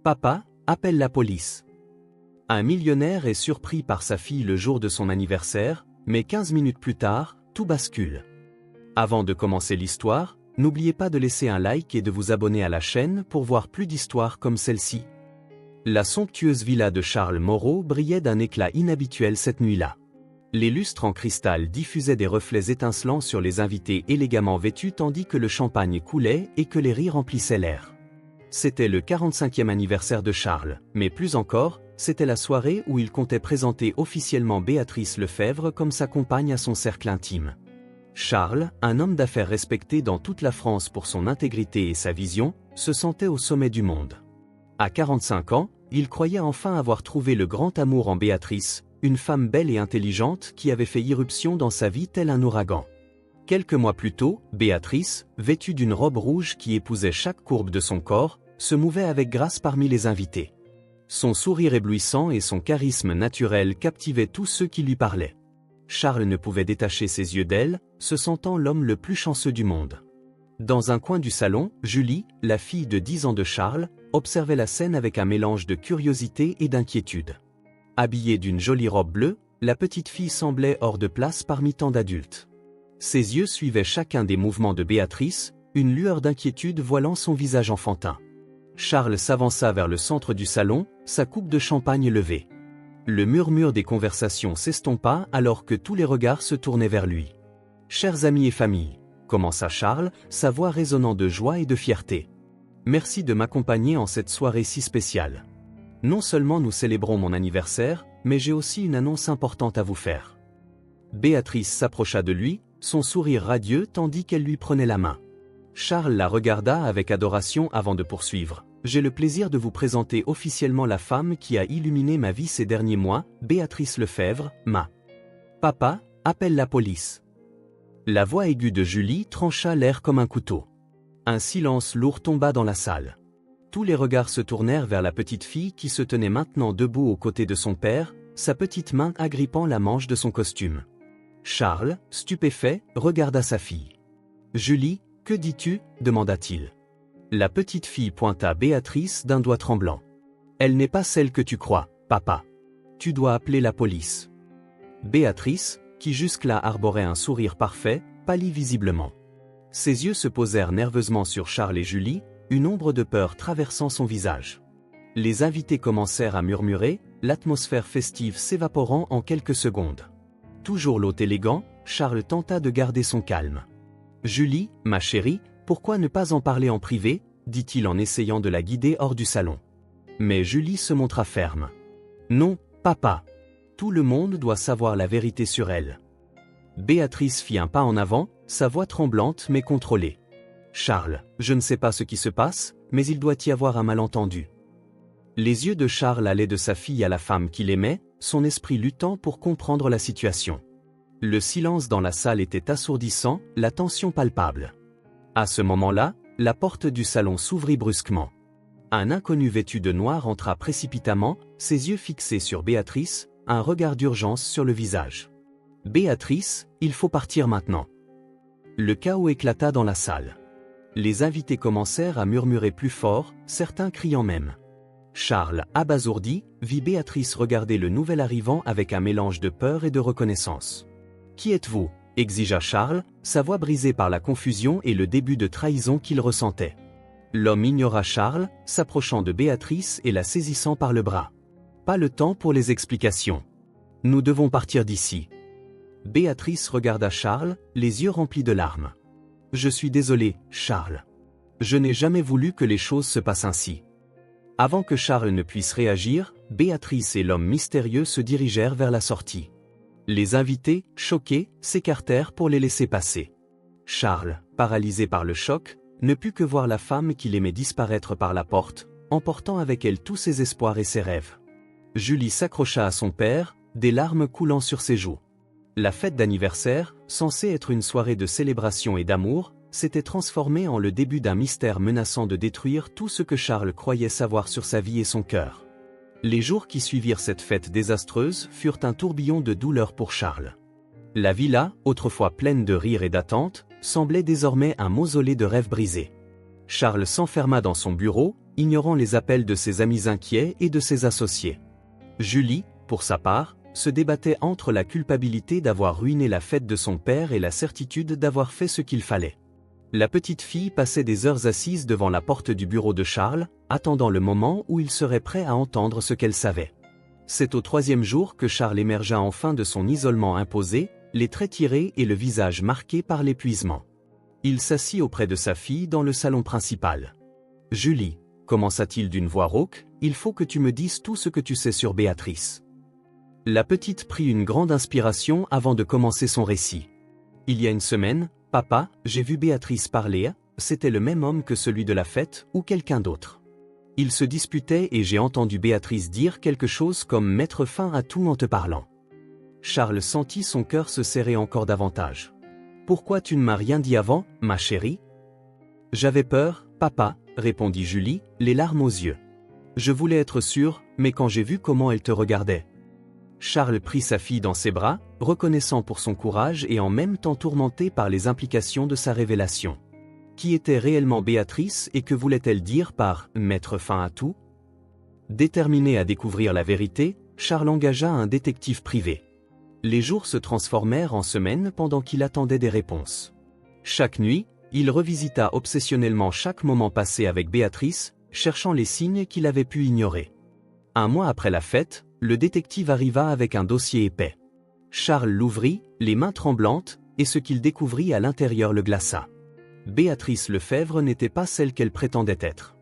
Papa, appelle la police. Un millionnaire est surpris par sa fille le jour de son anniversaire, mais 15 minutes plus tard, tout bascule. Avant de commencer l'histoire, n'oubliez pas de laisser un like et de vous abonner à la chaîne pour voir plus d'histoires comme celle-ci. La somptueuse villa de Charles Moreau brillait d'un éclat inhabituel cette nuit-là. Les lustres en cristal diffusaient des reflets étincelants sur les invités élégamment vêtus tandis que le champagne coulait et que les rires remplissaient l'air. C'était le 45e anniversaire de Charles, mais plus encore, c'était la soirée où il comptait présenter officiellement Béatrice Lefebvre comme sa compagne à son cercle intime. Charles, un homme d'affaires respecté dans toute la France pour son intégrité et sa vision, se sentait au sommet du monde. À 45 ans, il croyait enfin avoir trouvé le grand amour en Béatrice, une femme belle et intelligente qui avait fait irruption dans sa vie tel un ouragan. Quelques mois plus tôt, Béatrice, vêtue d'une robe rouge qui épousait chaque courbe de son corps, se mouvait avec grâce parmi les invités. Son sourire éblouissant et son charisme naturel captivaient tous ceux qui lui parlaient. Charles ne pouvait détacher ses yeux d'elle, se sentant l'homme le plus chanceux du monde. Dans un coin du salon, Julie, la fille de 10 ans de Charles, observait la scène avec un mélange de curiosité et d'inquiétude. Habillée d'une jolie robe bleue, la petite fille semblait hors de place parmi tant d'adultes. Ses yeux suivaient chacun des mouvements de Béatrice, une lueur d'inquiétude voilant son visage enfantin. Charles s'avança vers le centre du salon, sa coupe de champagne levée. Le murmure des conversations s'estompa alors que tous les regards se tournaient vers lui. « Chers amis et famille », commença Charles, sa voix résonnant de joie et de fierté. « Merci de m'accompagner en cette soirée si spéciale. Non seulement nous célébrons mon anniversaire, mais j'ai aussi une annonce importante à vous faire. » Béatrice s'approcha de lui, son sourire radieux tandis qu'elle lui prenait la main. Charles la regarda avec adoration avant de poursuivre. « J'ai le plaisir de vous présenter officiellement la femme qui a illuminé ma vie ces derniers mois, Béatrice Lefebvre, ma. Papa, appelle la police. » La voix aiguë de Julie trancha l'air comme un couteau. Un silence lourd tomba dans la salle. Tous les regards se tournèrent vers la petite fille qui se tenait maintenant debout aux côtés de son père, sa petite main agrippant la manche de son costume. Charles, stupéfait, regarda sa fille. « Julie, que dis-tu » demanda-t-il. La petite fille pointa Béatrice d'un doigt tremblant. « Elle n'est pas celle que tu crois, papa. Tu dois appeler la police. » Béatrice, qui jusque-là arborait un sourire parfait, pâlit visiblement. Ses yeux se posèrent nerveusement sur Charles et Julie, une ombre de peur traversant son visage. Les invités commencèrent à murmurer, l'atmosphère festive s'évaporant en quelques secondes. Toujours l'hôte élégant, Charles tenta de garder son calme. « Julie, ma chérie, pourquoi ne pas en parler en privé » dit-il en essayant de la guider hors du salon. Mais Julie se montra ferme. « Non, papa. Tout le monde doit savoir la vérité sur elle. » Béatrice fit un pas en avant, sa voix tremblante mais contrôlée. « Charles, je ne sais pas ce qui se passe, mais il doit y avoir un malentendu. » Les yeux de Charles allaient de sa fille à la femme qu'il aimait, son esprit luttant pour comprendre la situation. Le silence dans la salle était assourdissant, la tension palpable. À ce moment-là, la porte du salon s'ouvrit brusquement. Un inconnu vêtu de noir entra précipitamment, ses yeux fixés sur Béatrice, un regard d'urgence sur le visage. « Béatrice, il faut partir maintenant. » Le chaos éclata dans la salle. Les invités commencèrent à murmurer plus fort, certains criant même. Charles, abasourdi, vit Béatrice regarder le nouvel arrivant avec un mélange de peur et de reconnaissance. « Qui êtes-vous » exigea Charles, sa voix brisée par la confusion et le début de trahison qu'il ressentait. L'homme ignora Charles, s'approchant de Béatrice et la saisissant par le bras. « Pas le temps pour les explications. Nous devons partir d'ici. » Béatrice regarda Charles, les yeux remplis de larmes. « Je suis désolée, Charles. Je n'ai jamais voulu que les choses se passent ainsi. » Avant que Charles ne puisse réagir, Béatrice et l'homme mystérieux se dirigèrent vers la sortie. Les invités, choqués, s'écartèrent pour les laisser passer. Charles, paralysé par le choc, ne put que voir la femme qu'il aimait disparaître par la porte, emportant avec elle tous ses espoirs et ses rêves. Julie s'accrocha à son père, des larmes coulant sur ses joues. La fête d'anniversaire, censée être une soirée de célébration et d'amour, s'était transformée en le début d'un mystère menaçant de détruire tout ce que Charles croyait savoir sur sa vie et son cœur. Les jours qui suivirent cette fête désastreuse furent un tourbillon de douleur pour Charles. La villa, autrefois pleine de rires et d'attentes, semblait désormais un mausolée de rêves brisés. Charles s'enferma dans son bureau, ignorant les appels de ses amis inquiets et de ses associés. Julie, pour sa part, se débattait entre la culpabilité d'avoir ruiné la fête de son père et la certitude d'avoir fait ce qu'il fallait. La petite fille passait des heures assise devant la porte du bureau de Charles, attendant le moment où il serait prêt à entendre ce qu'elle savait. C'est au 3e jour que Charles émergea enfin de son isolement imposé, les traits tirés et le visage marqué par l'épuisement. Il s'assit auprès de sa fille dans le salon principal. « Julie, » commença-t-il d'une voix rauque, « il faut que tu me dises tout ce que tu sais sur Béatrice. » La petite prit une grande inspiration avant de commencer son récit. « Il y a une semaine, papa, j'ai vu Béatrice parler, c'était le même homme que celui de la fête ou quelqu'un d'autre. Ils se disputaient et j'ai entendu Béatrice dire quelque chose comme mettre fin à tout en te parlant. » Charles sentit son cœur se serrer encore davantage. « Pourquoi tu ne m'as rien dit avant, ma chérie ? » « J'avais peur, papa, » répondit Julie, les larmes aux yeux. « Je voulais être sûre, mais quand j'ai vu comment elle te regardait. » Charles prit sa fille dans ses bras, reconnaissant pour son courage et en même temps tourmenté par les implications de sa révélation. Qui était réellement Béatrice et que voulait-elle dire par « mettre fin à tout » ? Déterminé à découvrir la vérité, Charles engagea un détective privé. Les jours se transformèrent en semaines pendant qu'il attendait des réponses. Chaque nuit, il revisita obsessionnellement chaque moment passé avec Béatrice, cherchant les signes qu'il avait pu ignorer. Un mois après la fête, le détective arriva avec un dossier épais. Charles l'ouvrit, les mains tremblantes, et ce qu'il découvrit à l'intérieur le glaça. Béatrice Lefebvre n'était pas celle qu'elle prétendait être.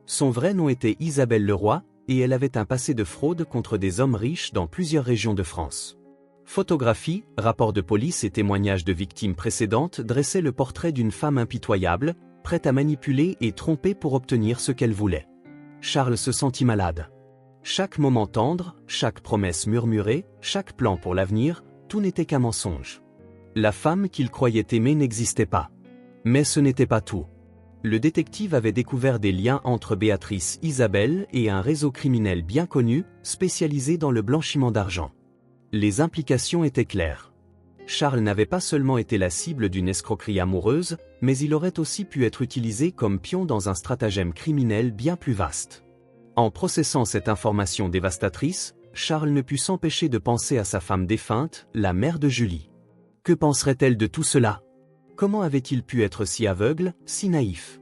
Son vrai nom était Isabelle Leroy, et elle avait un passé de fraude contre des hommes riches dans plusieurs régions de France. Photographies, rapports de police et témoignages de victimes précédentes dressaient le portrait d'une femme impitoyable, prête à manipuler et tromper pour obtenir ce qu'elle voulait. Charles se sentit malade. Chaque moment tendre, chaque promesse murmurée, chaque plan pour l'avenir, tout n'était qu'un mensonge. La femme qu'il croyait aimer n'existait pas. Mais ce n'était pas tout. Le détective avait découvert des liens entre Béatrice Isabelle et un réseau criminel bien connu, spécialisé dans le blanchiment d'argent. Les implications étaient claires. Charles n'avait pas seulement été la cible d'une escroquerie amoureuse, mais il aurait aussi pu être utilisé comme pion dans un stratagème criminel bien plus vaste. En processant cette information dévastatrice, Charles ne put s'empêcher de penser à sa femme défunte, la mère de Julie. Que penserait-elle de tout cela ? Comment avait-il pu être si aveugle, si naïf ?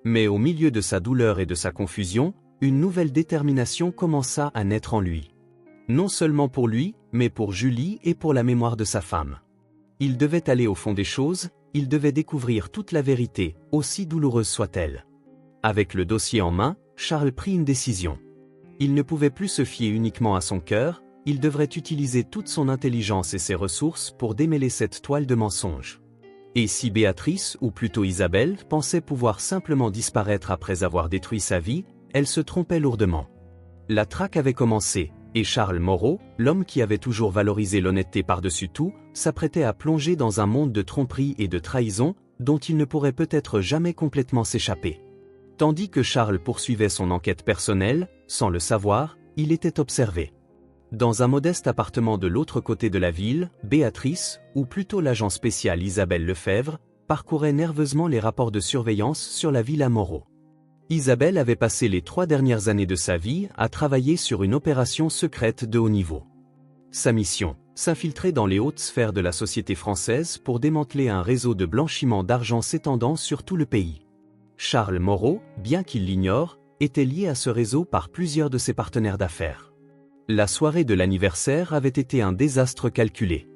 Mais au milieu de sa douleur et de sa confusion, une nouvelle détermination commença à naître en lui. Non seulement pour lui, mais pour Julie et pour la mémoire de sa femme. Il devait aller au fond des choses, il devait découvrir toute la vérité, aussi douloureuse soit-elle. Avec le dossier en main, Charles prit une décision. Il ne pouvait plus se fier uniquement à son cœur, il devrait utiliser toute son intelligence et ses ressources pour démêler cette toile de mensonges. Et si Béatrice, ou plutôt Isabelle, pensait pouvoir simplement disparaître après avoir détruit sa vie, elle se trompait lourdement. La traque avait commencé, et Charles Moreau, l'homme qui avait toujours valorisé l'honnêteté par-dessus tout, s'apprêtait à plonger dans un monde de tromperie et de trahison, dont il ne pourrait peut-être jamais complètement s'échapper. Tandis que Charles poursuivait son enquête personnelle, sans le savoir, il était observé. Dans un modeste appartement de l'autre côté de la ville, Béatrice, ou plutôt l'agent spécial Isabelle Lefebvre, parcourait nerveusement les rapports de surveillance sur la villa Moreau. Isabelle avait passé les 3 dernières années de sa vie à travailler sur une opération secrète de haut niveau. Sa mission, s'infiltrer dans les hautes sphères de la société française pour démanteler un réseau de blanchiment d'argent s'étendant sur tout le pays. Charles Moreau, bien qu'il l'ignore, était lié à ce réseau par plusieurs de ses partenaires d'affaires. La soirée de l'anniversaire avait été un désastre calculé.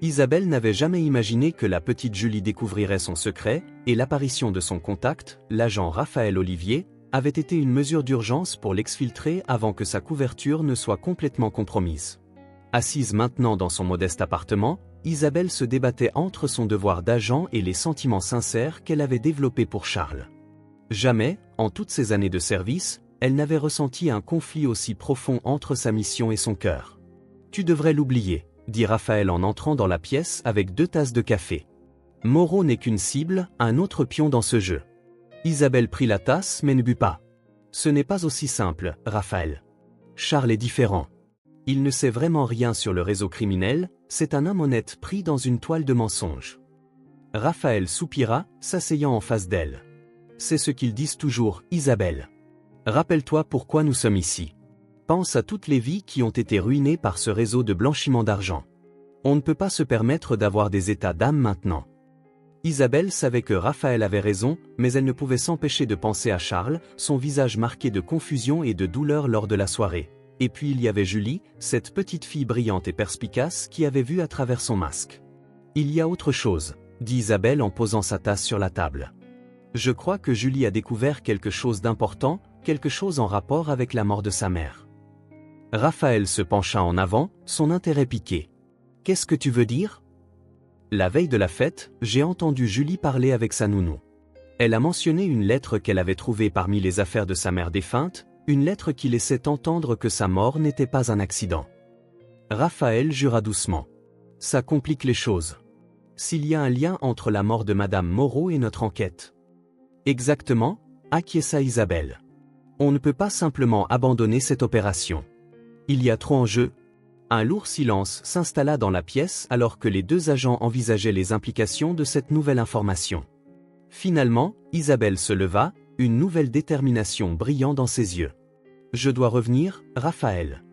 Isabelle n'avait jamais imaginé que la petite Julie découvrirait son secret, et l'apparition de son contact, l'agent Raphaël Olivier, avait été une mesure d'urgence pour l'exfiltrer avant que sa couverture ne soit complètement compromise. Assise maintenant dans son modeste appartement, Isabelle se débattait entre son devoir d'agent et les sentiments sincères qu'elle avait développés pour Charles. Jamais, en toutes ces années de service, elle n'avait ressenti un conflit aussi profond entre sa mission et son cœur. « Tu devrais l'oublier », dit Raphaël en entrant dans la pièce avec 2 tasses de café. Moreau n'est qu'une cible, un autre pion dans ce jeu. Isabelle prit la tasse mais ne but pas. Ce n'est pas aussi simple, Raphaël. Charles est différent. Il ne sait vraiment rien sur le réseau criminel, c'est un homme honnête pris dans une toile de mensonges. Raphaël soupira, s'asseyant en face d'elle. C'est ce qu'ils disent toujours, Isabelle. Rappelle-toi pourquoi nous sommes ici. Pense à toutes les vies qui ont été ruinées par ce réseau de blanchiment d'argent. On ne peut pas se permettre d'avoir des états d'âme maintenant. Isabelle savait que Raphaël avait raison, mais elle ne pouvait s'empêcher de penser à Charles, son visage marqué de confusion et de douleur lors de la soirée. Et puis il y avait Julie, cette petite fille brillante et perspicace qui avait vu à travers son masque. Il y a autre chose, dit Isabelle en posant sa tasse sur la table. Je crois que Julie a découvert quelque chose d'important, quelque chose en rapport avec la mort de sa mère. Raphaël se pencha en avant, son intérêt piqué. Qu'est-ce que tu veux dire ? La veille de la fête, j'ai entendu Julie parler avec sa nounou. Elle a mentionné une lettre qu'elle avait trouvée parmi les affaires de sa mère défunte, une lettre qui laissait entendre que sa mort n'était pas un accident. Raphaël jura doucement. Ça complique les choses. S'il y a un lien entre la mort de Madame Moreau et notre enquête. Exactement, acquiesça Isabelle. On ne peut pas simplement abandonner cette opération. Il y a trop en jeu. Un lourd silence s'installa dans la pièce alors que les deux agents envisageaient les implications de cette nouvelle information. Finalement, Isabelle se leva, une nouvelle détermination brillant dans ses yeux. Je dois revenir, Raphaël.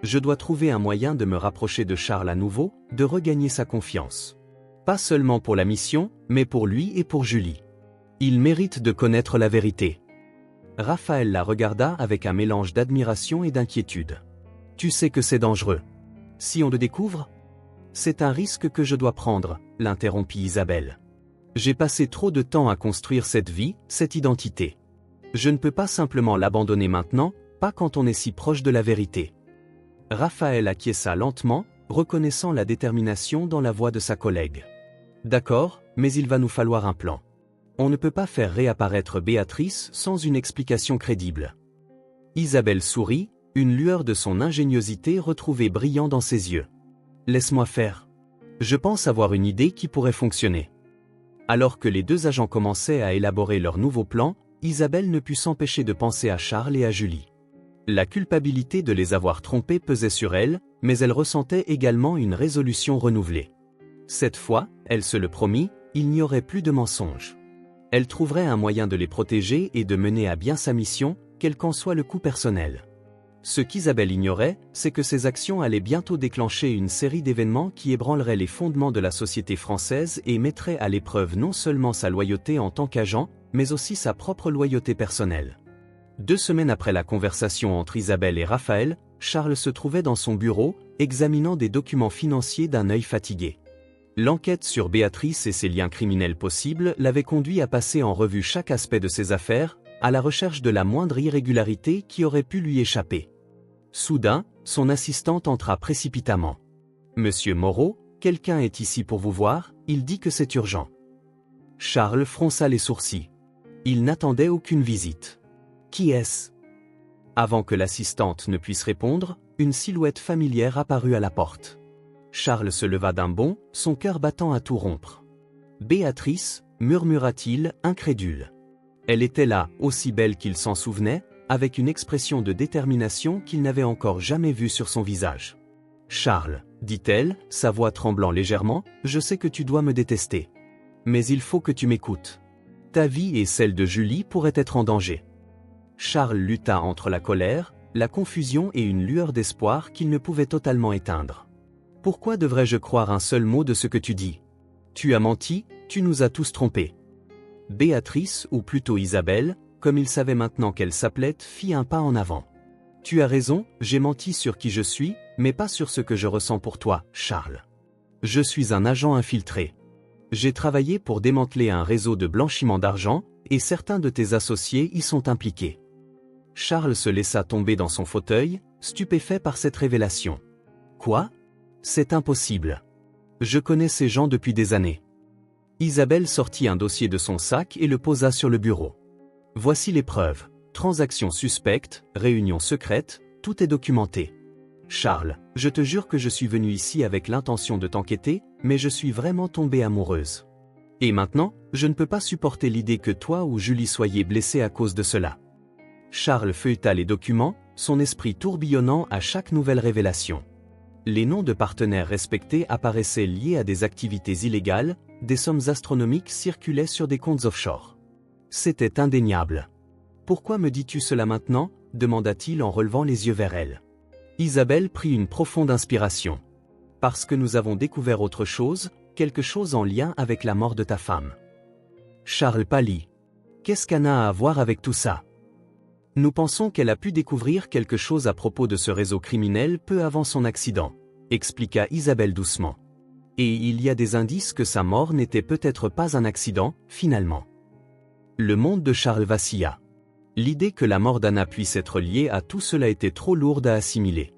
Je dois trouver un moyen de me rapprocher de Charles à nouveau, de regagner sa confiance. Pas seulement pour la mission, mais pour lui et pour Julie. Il mérite de connaître la vérité. Raphaël la regarda avec un mélange d'admiration et d'inquiétude. Tu sais que c'est dangereux. Si on le découvre ? C'est un risque que je dois prendre, l'interrompit Isabelle. J'ai passé trop de temps à construire cette vie, cette identité. Je ne peux pas simplement l'abandonner maintenant, pas quand on est si proche de la vérité. Raphaël acquiesça lentement, reconnaissant la détermination dans la voix de sa collègue. D'accord, mais il va nous falloir un plan. On ne peut pas faire réapparaître Béatrice sans une explication crédible. Isabelle sourit, une lueur de son ingéniosité retrouvée brillant dans ses yeux. Laisse-moi faire. Je pense avoir une idée qui pourrait fonctionner. Alors que les deux agents commençaient à élaborer leur nouveau plan, Isabelle ne put s'empêcher de penser à Charles et à Julie. La culpabilité de les avoir trompés pesait sur elle, mais elle ressentait également une résolution renouvelée. Cette fois, elle se le promit, il n'y aurait plus de mensonges. Elle trouverait un moyen de les protéger et de mener à bien sa mission, quel qu'en soit le coût personnel. Ce qu'Isabelle ignorait, c'est que ces actions allaient bientôt déclencher une série d'événements qui ébranleraient les fondements de la société française et mettraient à l'épreuve non seulement sa loyauté en tant qu'agent, mais aussi sa propre loyauté personnelle. 2 semaines après la conversation entre Isabelle et Raphaël, Charles se trouvait dans son bureau, examinant des documents financiers d'un œil fatigué. L'enquête sur Béatrice et ses liens criminels possibles l'avait conduit à passer en revue chaque aspect de ses affaires, à la recherche de la moindre irrégularité qui aurait pu lui échapper. Soudain, son assistante entra précipitamment. « Monsieur Moreau, quelqu'un est ici pour vous voir, il dit que c'est urgent. » Charles fronça les sourcils. Il n'attendait aucune visite. « Qui est-ce » Avant que l'assistante ne puisse répondre, une silhouette familière apparut à la porte. Charles se leva d'un bond, son cœur battant à tout rompre. « Béatrice » murmura-t-il, incrédule. Elle était là, aussi belle qu'il s'en souvenait, avec une expression de détermination qu'il n'avait encore jamais vue sur son visage. « Charles, dit-elle, sa voix tremblant légèrement, je sais que tu dois me détester. Mais il faut que tu m'écoutes. Ta vie et celle de Julie pourraient être en danger. » Charles lutta entre la colère, la confusion et une lueur d'espoir qu'il ne pouvait totalement éteindre. « Pourquoi devrais-je croire un seul mot de ce que tu dis ? Tu as menti, tu nous as tous trompés. » Béatrice, ou plutôt Isabelle, comme il savait maintenant qu'elle s'appelait, fit un pas en avant. « Tu as raison, j'ai menti sur qui je suis, mais pas sur ce que je ressens pour toi, Charles. Je suis un agent infiltré. J'ai travaillé pour démanteler un réseau de blanchiment d'argent, et certains de tes associés y sont impliqués. » Charles se laissa tomber dans son fauteuil, stupéfait par cette révélation. « Quoi ? C'est impossible. Je connais ces gens depuis des années. » Isabelle sortit un dossier de son sac et le posa sur le bureau. « Voici les preuves. Transactions suspectes, réunions secrètes, tout est documenté. Charles, je te jure que je suis venue ici avec l'intention de t'enquêter, mais je suis vraiment tombée amoureuse. Et maintenant, je ne peux pas supporter l'idée que toi ou Julie soyez blessés à cause de cela. » Charles feuilleta les documents, son esprit tourbillonnant à chaque nouvelle révélation. Les noms de partenaires respectés apparaissaient liés à des activités illégales, des sommes astronomiques circulaient sur des comptes offshore. C'était indéniable. Pourquoi me dis-tu cela maintenant ? Demanda-t-il en relevant les yeux vers elle. Isabelle prit une profonde inspiration. Parce que nous avons découvert autre chose, quelque chose en lien avec la mort de ta femme. Charles pâlit. Qu'est-ce qu'Anna a à voir avec tout ça ? Nous pensons qu'elle a pu découvrir quelque chose à propos de ce réseau criminel peu avant son accident, expliqua Isabelle doucement. Et il y a des indices que sa mort n'était peut-être pas un accident, finalement. Le monde de Charles vacilla. L'idée que la mort d'Anna puisse être liée à tout cela était trop lourde à assimiler.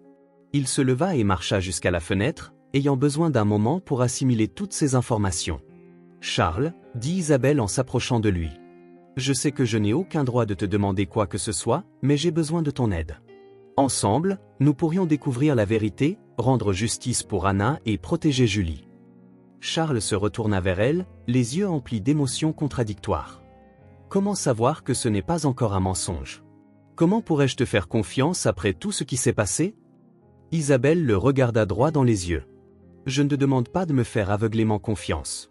Il se leva et marcha jusqu'à la fenêtre, ayant besoin d'un moment pour assimiler toutes ces informations. « Charles, » dit Isabelle en s'approchant de lui. « Je sais que je n'ai aucun droit de te demander quoi que ce soit, mais j'ai besoin de ton aide. Ensemble, nous pourrions découvrir la vérité, rendre justice pour Anna et protéger Julie. » Charles se retourna vers elle, les yeux emplis d'émotions contradictoires. Comment savoir que ce n'est pas encore un mensonge ? Comment pourrais-je te faire confiance après tout ce qui s'est passé ? Isabelle le regarda droit dans les yeux. Je ne te demande pas de me faire aveuglément confiance.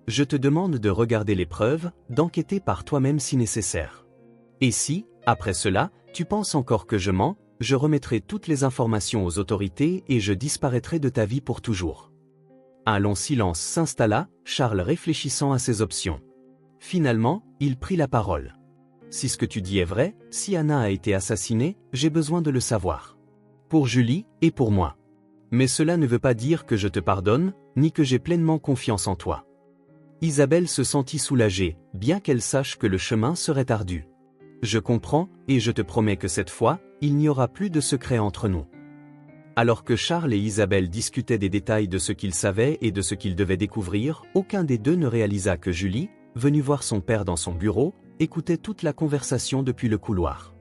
Je te demande de regarder les preuves, d'enquêter par toi-même si nécessaire. Et si, après cela, tu penses encore que je mens, je remettrai toutes les informations aux autorités et je disparaîtrai de ta vie pour toujours. Un long silence s'installa, Charles réfléchissant à ses options. Finalement, il prit la parole. Si ce que tu dis est vrai, si Anna a été assassinée, j'ai besoin de le savoir. Pour Julie, et pour moi. Mais cela ne veut pas dire que je te pardonne, ni que j'ai pleinement confiance en toi. Isabelle se sentit soulagée, bien qu'elle sache que le chemin serait ardu. Je comprends, et je te promets que cette fois, il n'y aura plus de secret entre nous. Alors que Charles et Isabelle discutaient des détails de ce qu'ils savaient et de ce qu'ils devaient découvrir, aucun des deux ne réalisa que Julie, venue voir son père dans son bureau, écoutait toute la conversation depuis le couloir.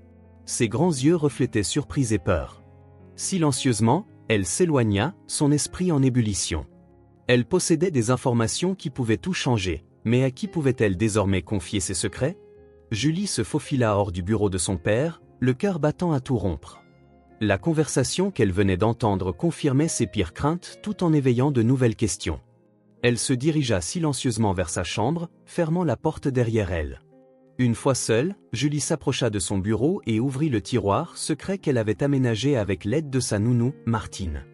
Ses grands yeux reflétaient surprise et peur. Silencieusement, elle s'éloigna, son esprit en ébullition. Elle possédait des informations qui pouvaient tout changer, mais à qui pouvait-elle désormais confier ses secrets ? Julie se faufila hors du bureau de son père, le cœur battant à tout rompre. La conversation qu'elle venait d'entendre confirmait ses pires craintes tout en éveillant de nouvelles questions. Elle se dirigea silencieusement vers sa chambre, fermant la porte derrière elle. Une fois seule, Julie s'approcha de son bureau et ouvrit le tiroir secret qu'elle avait aménagé avec l'aide de sa nounou, Martine.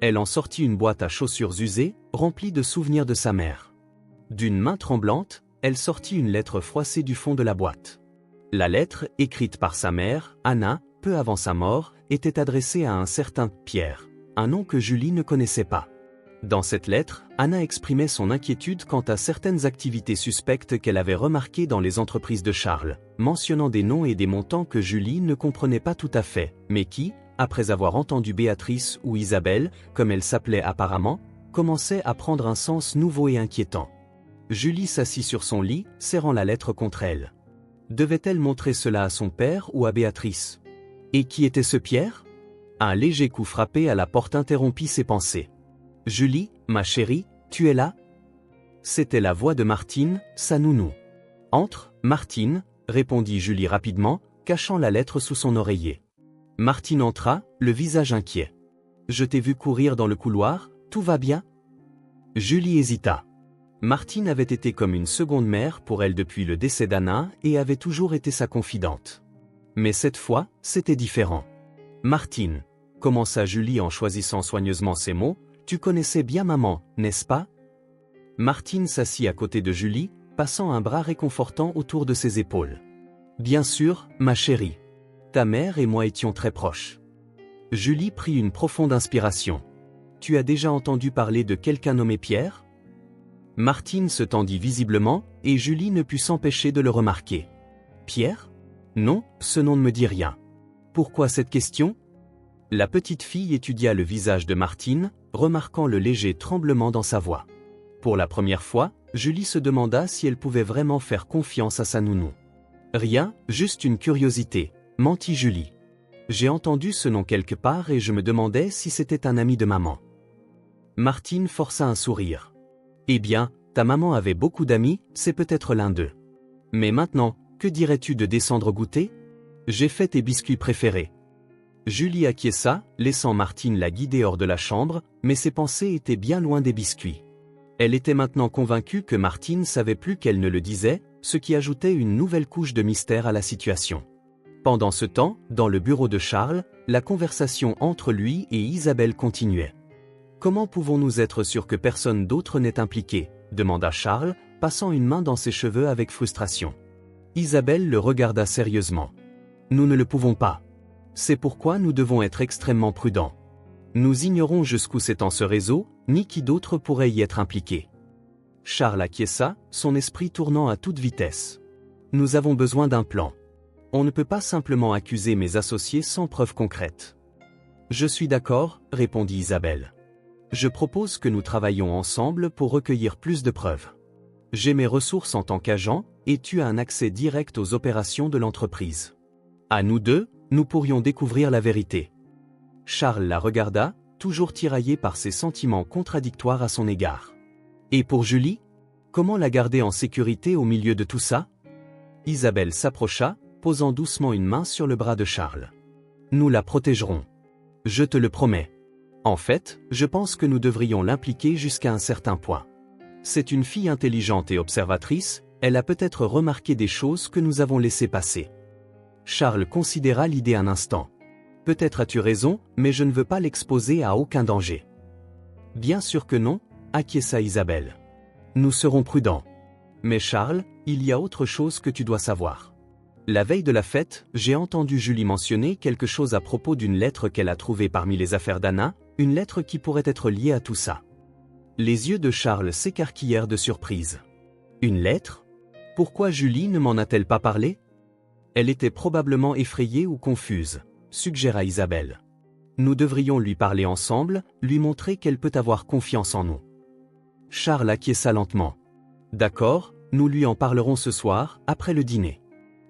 Elle en sortit une boîte à chaussures usées, remplie de souvenirs de sa mère. D'une main tremblante, elle sortit une lettre froissée du fond de la boîte. La lettre, écrite par sa mère, Anna, peu avant sa mort, était adressée à un certain Pierre, un nom que Julie ne connaissait pas. Dans cette lettre, Anna exprimait son inquiétude quant à certaines activités suspectes qu'elle avait remarquées dans les entreprises de Charles, mentionnant des noms et des montants que Julie ne comprenait pas tout à fait, mais qui, après avoir entendu Béatrice ou Isabelle, comme elle s'appelait apparemment, commençaient à prendre un sens nouveau et inquiétant. Julie s'assit sur son lit, serrant la lettre contre elle. Devait-elle montrer cela à son père ou à Béatrice ? Et qui était ce Pierre ? Un léger coup frappé à la porte interrompit ses pensées. « Julie, ma chérie, tu es là ?» C'était la voix de Martine, sa nounou. « Entre, Martine » répondit Julie rapidement, cachant la lettre sous son oreiller. Martine entra, le visage inquiet. « Je t'ai vu courir dans le couloir, tout va bien ?» Julie hésita. Martine avait été comme une seconde mère pour elle depuis le décès d'Anna et avait toujours été sa confidente. Mais cette fois, c'était différent. « Martine » commença Julie en choisissant soigneusement ses mots, « tu connaissais bien maman, n'est-ce pas ?» Martine s'assit à côté de Julie, passant un bras réconfortant autour de ses épaules. « Bien sûr, ma chérie. Ta mère et moi étions très proches. » Julie prit une profonde inspiration. « Tu as déjà entendu parler de quelqu'un nommé Pierre ?» Martine se tendit visiblement, et Julie ne put s'empêcher de le remarquer. « Pierre ? Non, ce nom ne me dit rien. Pourquoi cette question ?» La petite fille étudia le visage de Martine, remarquant le léger tremblement dans sa voix. Pour la première fois, Julie se demanda si elle pouvait vraiment faire confiance à sa nounou. « Rien, juste une curiosité, » mentit Julie. « J'ai entendu ce nom quelque part et je me demandais si c'était un ami de maman. » Martine força un sourire. « Eh bien, ta maman avait beaucoup d'amis, c'est peut-être l'un d'eux. Mais maintenant, que dirais-tu de descendre goûter ? J'ai fait tes biscuits préférés. » Julie acquiesça, laissant Martine la guider hors de la chambre, mais ses pensées étaient bien loin des biscuits. Elle était maintenant convaincue que Martine savait plus qu'elle ne le disait, ce qui ajoutait une nouvelle couche de mystère à la situation. Pendant ce temps, dans le bureau de Charles, la conversation entre lui et Isabelle continuait. « Comment pouvons-nous être sûrs que personne d'autre n'est impliqué ?» demanda Charles, passant une main dans ses cheveux avec frustration. Isabelle le regarda sérieusement. « Nous ne le pouvons pas. C'est pourquoi nous devons être extrêmement prudents. Nous ignorons jusqu'où s'étend ce réseau, ni qui d'autre pourrait y être impliqué. » Charles acquiesça, son esprit tournant à toute vitesse. « Nous avons besoin d'un plan. On ne peut pas simplement accuser mes associés sans preuves concrètes. »« Je suis d'accord, » répondit Isabelle. « Je propose que nous travaillions ensemble pour recueillir plus de preuves. J'ai mes ressources en tant qu'agent, et tu as un accès direct aux opérations de l'entreprise. À nous deux, nous pourrions découvrir la vérité. » Charles la regarda, toujours tiraillé par ses sentiments contradictoires à son égard. « Et pour Julie? Comment la garder en sécurité au milieu de tout ça ?» Isabelle s'approcha, posant doucement une main sur le bras de Charles. « Nous la protégerons. Je te le promets. En fait, je pense que nous devrions l'impliquer jusqu'à un certain point. C'est une fille intelligente et observatrice, elle a peut-être remarqué des choses que nous avons laissées passer. » Charles considéra l'idée un instant. « Peut-être as-tu raison, mais je ne veux pas l'exposer à aucun danger. »« Bien sûr que non, » acquiesça Isabelle. « Nous serons prudents. Mais Charles, il y a autre chose que tu dois savoir. La veille de la fête, j'ai entendu Julie mentionner quelque chose à propos d'une lettre qu'elle a trouvée parmi les affaires d'Anna, une lettre qui pourrait être liée à tout ça. » Les yeux de Charles s'écarquillèrent de surprise. « Une lettre? Pourquoi Julie ne m'en a-t-elle pas parlé? » Elle était probablement effrayée ou confuse, suggéra Isabelle. Nous devrions lui parler ensemble, lui montrer qu'elle peut avoir confiance en nous. Charles acquiesça lentement. D'accord, nous lui en parlerons ce soir, après le dîner.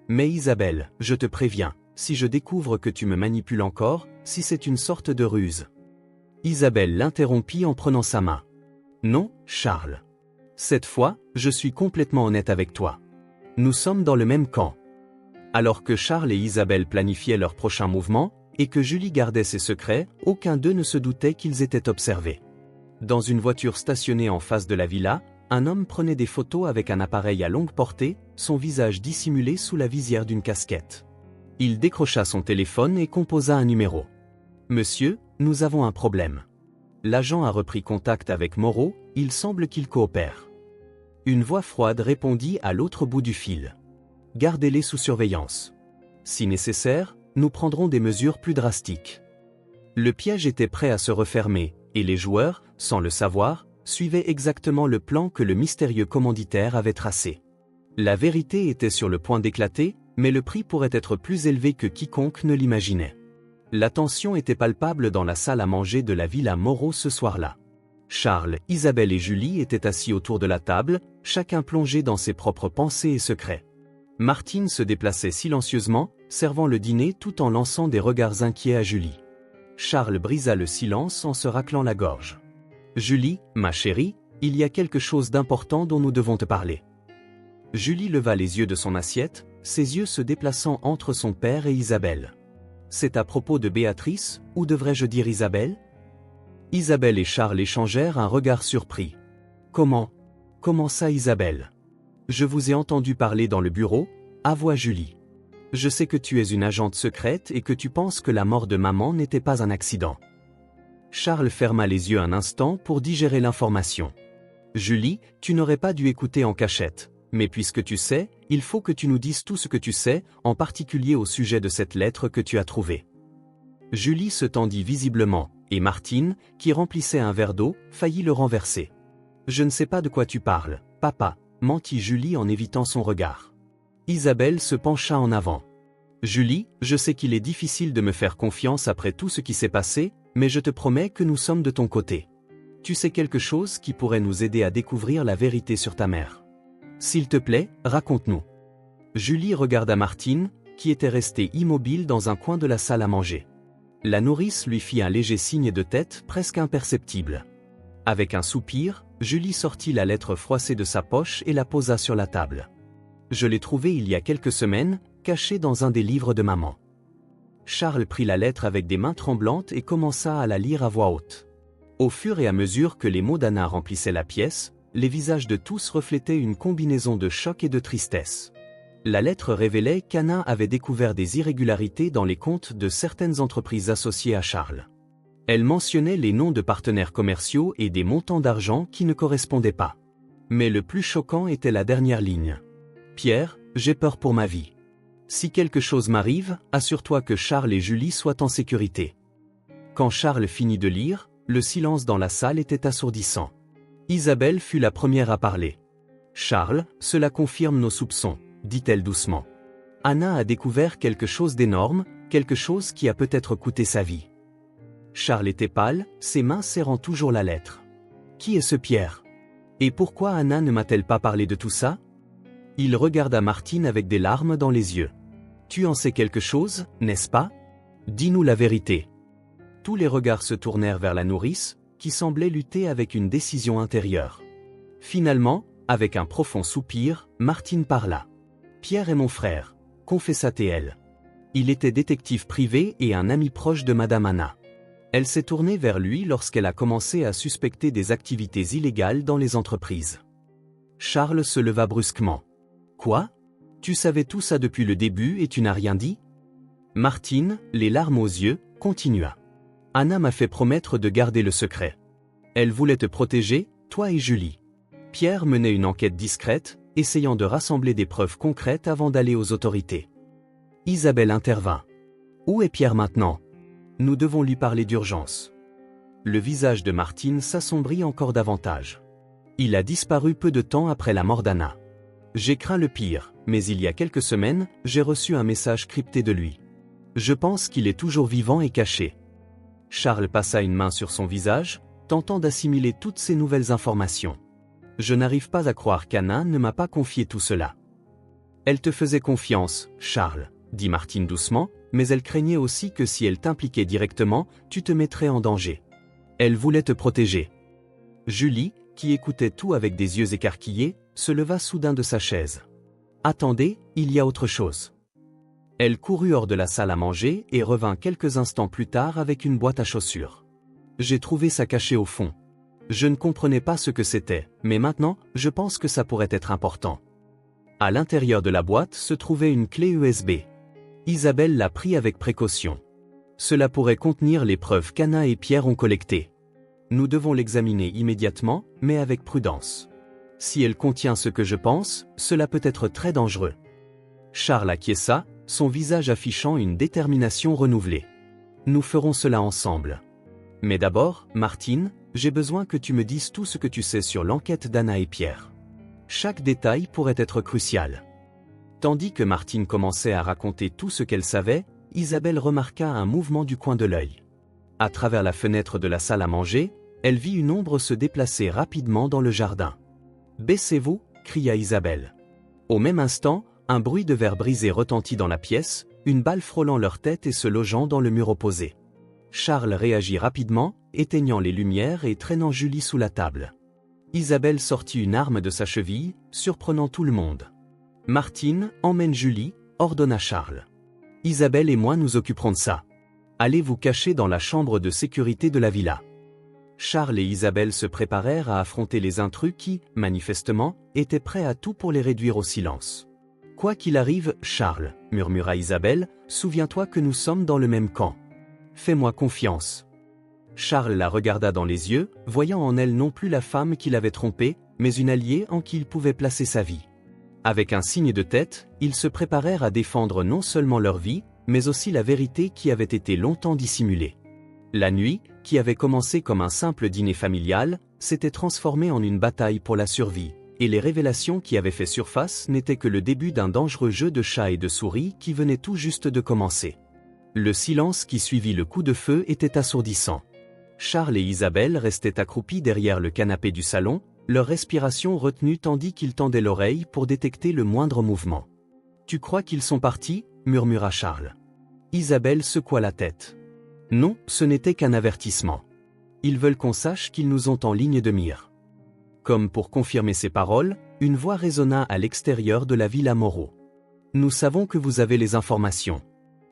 Mais Isabelle, je te préviens, si je découvre que tu me manipules encore, si c'est une sorte de ruse. Isabelle l'interrompit en prenant sa main. Non, Charles. Cette fois, je suis complètement honnête avec toi. Nous sommes dans le même camp. Alors que Charles et Isabelle planifiaient leur prochain mouvement, et que Julie gardait ses secrets, aucun d'eux ne se doutait qu'ils étaient observés. Dans une voiture stationnée en face de la villa, un homme prenait des photos avec un appareil à longue portée, son visage dissimulé sous la visière d'une casquette. Il décrocha son téléphone et composa un numéro. « Monsieur, nous avons un problème. » L'agent a repris contact avec Moreau, il semble qu'il coopère. Une voix froide répondit à l'autre bout du fil. « Gardez-les sous surveillance. Si nécessaire, nous prendrons des mesures plus drastiques. » Le piège était prêt à se refermer, et les joueurs, sans le savoir, suivaient exactement le plan que le mystérieux commanditaire avait tracé. La vérité était sur le point d'éclater, mais le prix pourrait être plus élevé que quiconque ne l'imaginait. La tension était palpable dans la salle à manger de la Villa Moreau ce soir-là. Charles, Isabelle et Julie étaient assis autour de la table, chacun plongé dans ses propres pensées et secrets. Martine se déplaçait silencieusement, servant le dîner tout en lançant des regards inquiets à Julie. Charles brisa le silence en se raclant la gorge. « Julie, ma chérie, il y a quelque chose d'important dont nous devons te parler. » Julie leva les yeux de son assiette, ses yeux se déplaçant entre son père et Isabelle. « C'est à propos de Béatrice, ou devrais-je dire Isabelle ?» Isabelle et Charles échangèrent un regard surpris. « Comment ça Isabelle ? Je vous ai entendu parler dans le bureau, » avoua Julie. « Je sais que tu es une agente secrète et que tu penses que la mort de maman n'était pas un accident. » Charles ferma les yeux un instant pour digérer l'information. « Julie, tu n'aurais pas dû écouter en cachette, mais puisque tu sais, il faut que tu nous dises tout ce que tu sais, en particulier au sujet de cette lettre que tu as trouvée. » Julie se tendit visiblement, et Martine, qui remplissait un verre d'eau, faillit le renverser. « Je ne sais pas de quoi tu parles, papa, » mentit Julie en évitant son regard. Isabelle se pencha en avant. « Julie, je sais qu'il est difficile de me faire confiance après tout ce qui s'est passé, mais je te promets que nous sommes de ton côté. Tu sais quelque chose qui pourrait nous aider à découvrir la vérité sur ta mère. S'il te plaît, raconte-nous. » Julie regarda Martine, qui était restée immobile dans un coin de la salle à manger. La nourrice lui fit un léger signe de tête presque imperceptible. Avec un soupir, Julie sortit la lettre froissée de sa poche et la posa sur la table. « Je l'ai trouvée il y a quelques semaines, cachée dans un des livres de maman. » Charles prit la lettre avec des mains tremblantes et commença à la lire à voix haute. Au fur et à mesure que les mots d'Anna remplissaient la pièce, les visages de tous reflétaient une combinaison de choc et de tristesse. La lettre révélait qu'Anna avait découvert des irrégularités dans les comptes de certaines entreprises associées à Charles. Elle mentionnait les noms de partenaires commerciaux et des montants d'argent qui ne correspondaient pas. Mais le plus choquant était la dernière ligne. « Pierre, j'ai peur pour ma vie. Si quelque chose m'arrive, assure-toi que Charles et Julie soient en sécurité. » Quand Charles finit de lire, le silence dans la salle était assourdissant. Isabelle fut la première à parler. « Charles, cela confirme nos soupçons, » dit-elle doucement. Anna a découvert quelque chose d'énorme, quelque chose qui a peut-être coûté sa vie. Charles était pâle, ses mains serrant toujours la lettre. Qui est ce Pierre? Et pourquoi Anna ne m'a-t-elle pas parlé de tout ça? Il regarda Martine avec des larmes dans les yeux. Tu en sais quelque chose, n'est-ce pas? Dis-nous la vérité. Tous les regards se tournèrent vers la nourrice, qui semblait lutter avec une décision intérieure. Finalement, avec un profond soupir, Martine parla. Pierre est mon frère, confessa-t-elle. Il était détective privé et un ami proche de Madame Anna. Elle s'est tournée vers lui lorsqu'elle a commencé à suspecter des activités illégales dans les entreprises. Charles se leva brusquement. Quoi? Tu savais tout ça depuis le début et tu n'as rien dit? Martine, les larmes aux yeux, continua. Anna m'a fait promettre de garder le secret. Elle voulait te protéger, toi et Julie. Pierre menait une enquête discrète, essayant de rassembler des preuves concrètes avant d'aller aux autorités. Isabelle intervint. Où est Pierre maintenant? Nous devons lui parler d'urgence. Le visage de Martine s'assombrit encore davantage. Il a disparu peu de temps après la mort d'Anna. J'ai craint le pire, mais il y a quelques semaines, j'ai reçu un message crypté de lui. Je pense qu'il est toujours vivant et caché. Charles passa une main sur son visage, tentant d'assimiler toutes ces nouvelles informations. Je n'arrive pas à croire qu'Anna ne m'a pas confié tout cela. Elle te faisait confiance, Charles, dit Martine doucement, mais elle craignait aussi que si elle t'impliquait directement, tu te mettrais en danger. Elle voulait te protéger. Julie, qui écoutait tout avec des yeux écarquillés, se leva soudain de sa chaise. Attendez, il y a autre chose. Elle courut hors de la salle à manger et revint quelques instants plus tard avec une boîte à chaussures. J'ai trouvé ça caché au fond. Je ne comprenais pas ce que c'était, mais maintenant, je pense que ça pourrait être important. À l'intérieur de la boîte se trouvait une clé USB. Isabelle l'a pris avec précaution. Cela pourrait contenir les preuves qu'Anna et Pierre ont collectées. Nous devons l'examiner immédiatement, mais avec prudence. Si elle contient ce que je pense, cela peut être très dangereux. Charles acquiesça, son visage affichant une détermination renouvelée. Nous ferons cela ensemble. Mais d'abord, Martine, j'ai besoin que tu me dises tout ce que tu sais sur l'enquête d'Anna et Pierre. Chaque détail pourrait être crucial. Tandis que Martine commençait à raconter tout ce qu'elle savait, Isabelle remarqua un mouvement du coin de l'œil. À travers la fenêtre de la salle à manger, elle vit une ombre se déplacer rapidement dans le jardin. « Baissez-vous » cria Isabelle. Au même instant, un bruit de verre brisé retentit dans la pièce, une balle frôlant leur tête et se logeant dans le mur opposé. Charles réagit rapidement, éteignant les lumières et traînant Julie sous la table. Isabelle sortit une arme de sa cheville, surprenant tout le monde. « Martine, emmène Julie » ordonna Charles. « Isabelle et moi nous occuperons de ça. Allez vous cacher dans la chambre de sécurité de la villa. » Charles et Isabelle se préparèrent à affronter les intrus qui, manifestement, étaient prêts à tout pour les réduire au silence. « Quoi qu'il arrive, Charles, » murmura Isabelle, « souviens-toi que nous sommes dans le même camp. Fais-moi confiance. » Charles la regarda dans les yeux, voyant en elle non plus la femme qu'il avait trompée, mais une alliée en qui il pouvait placer sa vie. Avec un signe de tête, ils se préparèrent à défendre non seulement leur vie, mais aussi la vérité qui avait été longtemps dissimulée. La nuit, qui avait commencé comme un simple dîner familial, s'était transformée en une bataille pour la survie, et les révélations qui avaient fait surface n'étaient que le début d'un dangereux jeu de chat et de souris qui venait tout juste de commencer. Le silence qui suivit le coup de feu était assourdissant. Charles et Isabelle restaient accroupis derrière le canapé du salon, leur respiration retenue tandis qu'ils tendaient l'oreille pour détecter le moindre mouvement. « Tu crois qu'ils sont partis » murmura Charles. Isabelle secoua la tête. « Non, ce n'était qu'un avertissement. Ils veulent qu'on sache qu'ils nous ont en ligne de mire. » Comme pour confirmer ces paroles, une voix résonna à l'extérieur de la villa Moreau. « Nous savons que vous avez les informations.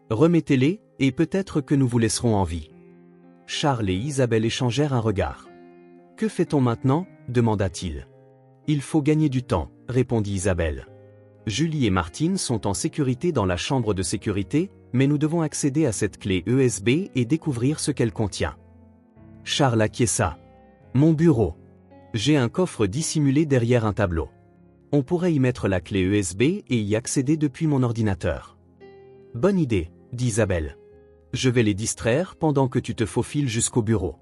Remettez-les, et peut-être que nous vous laisserons en vie. » Charles et Isabelle échangèrent un regard. « Que fait-on maintenant » demanda-t-il. « Il faut gagner du temps » répondit Isabelle. « Julie et Martine sont en sécurité dans la chambre de sécurité, mais nous devons accéder à cette clé USB et découvrir ce qu'elle contient. Charles acquiesça. Mon bureau. J'ai un coffre dissimulé derrière un tableau. On pourrait y mettre la clé USB et y accéder depuis mon ordinateur. Bonne idée, dit Isabelle. Je vais les distraire pendant que tu te faufiles jusqu'au bureau.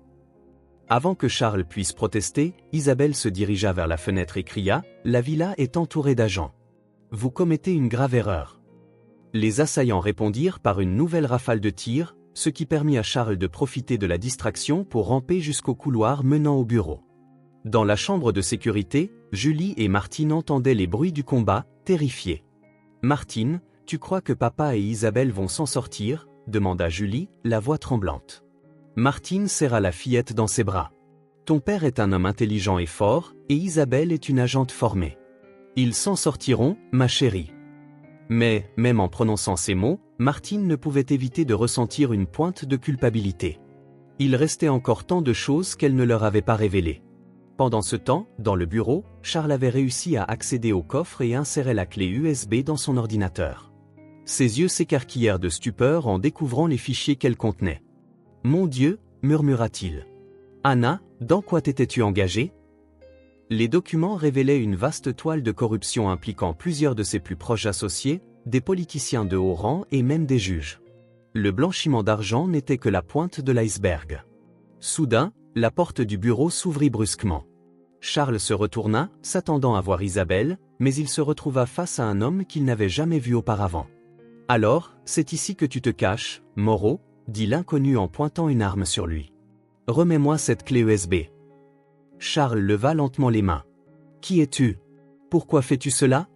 Avant que Charles puisse protester, Isabelle se dirigea vers la fenêtre et cria « La villa est entourée d'agents. Vous commettez une grave erreur. » Les assaillants répondirent par une nouvelle rafale de tirs, ce qui permit à Charles de profiter de la distraction pour ramper jusqu'au couloir menant au bureau. Dans la chambre de sécurité, Julie et Martine entendaient les bruits du combat, terrifiées. « Martine, tu crois que papa et Isabelle vont s'en sortir ?» demanda Julie, la voix tremblante. Martine serra la fillette dans ses bras. « Ton père est un homme intelligent et fort, et Isabelle est une agente formée. Ils s'en sortiront, ma chérie. » Mais, même en prononçant ces mots, Martine ne pouvait éviter de ressentir une pointe de culpabilité. Il restait encore tant de choses qu'elle ne leur avait pas révélées. Pendant ce temps, dans le bureau, Charles avait réussi à accéder au coffre et insérait la clé USB dans son ordinateur. Ses yeux s'écarquillèrent de stupeur en découvrant les fichiers qu'elle contenait. « Mon Dieu !» murmura-t-il. « Anna, dans quoi t'étais-tu engagée ?» Les documents révélaient une vaste toile de corruption impliquant plusieurs de ses plus proches associés, des politiciens de haut rang et même des juges. Le blanchiment d'argent n'était que la pointe de l'iceberg. Soudain, la porte du bureau s'ouvrit brusquement. Charles se retourna, s'attendant à voir Isabelle, mais il se retrouva face à un homme qu'il n'avait jamais vu auparavant. « Alors, c'est ici que tu te caches, Moreau ?» dit l'inconnu en pointant une arme sur lui. « Remets-moi cette clé USB. » Charles leva lentement les mains. « Qui es-tu? Pourquoi fais-tu cela ?»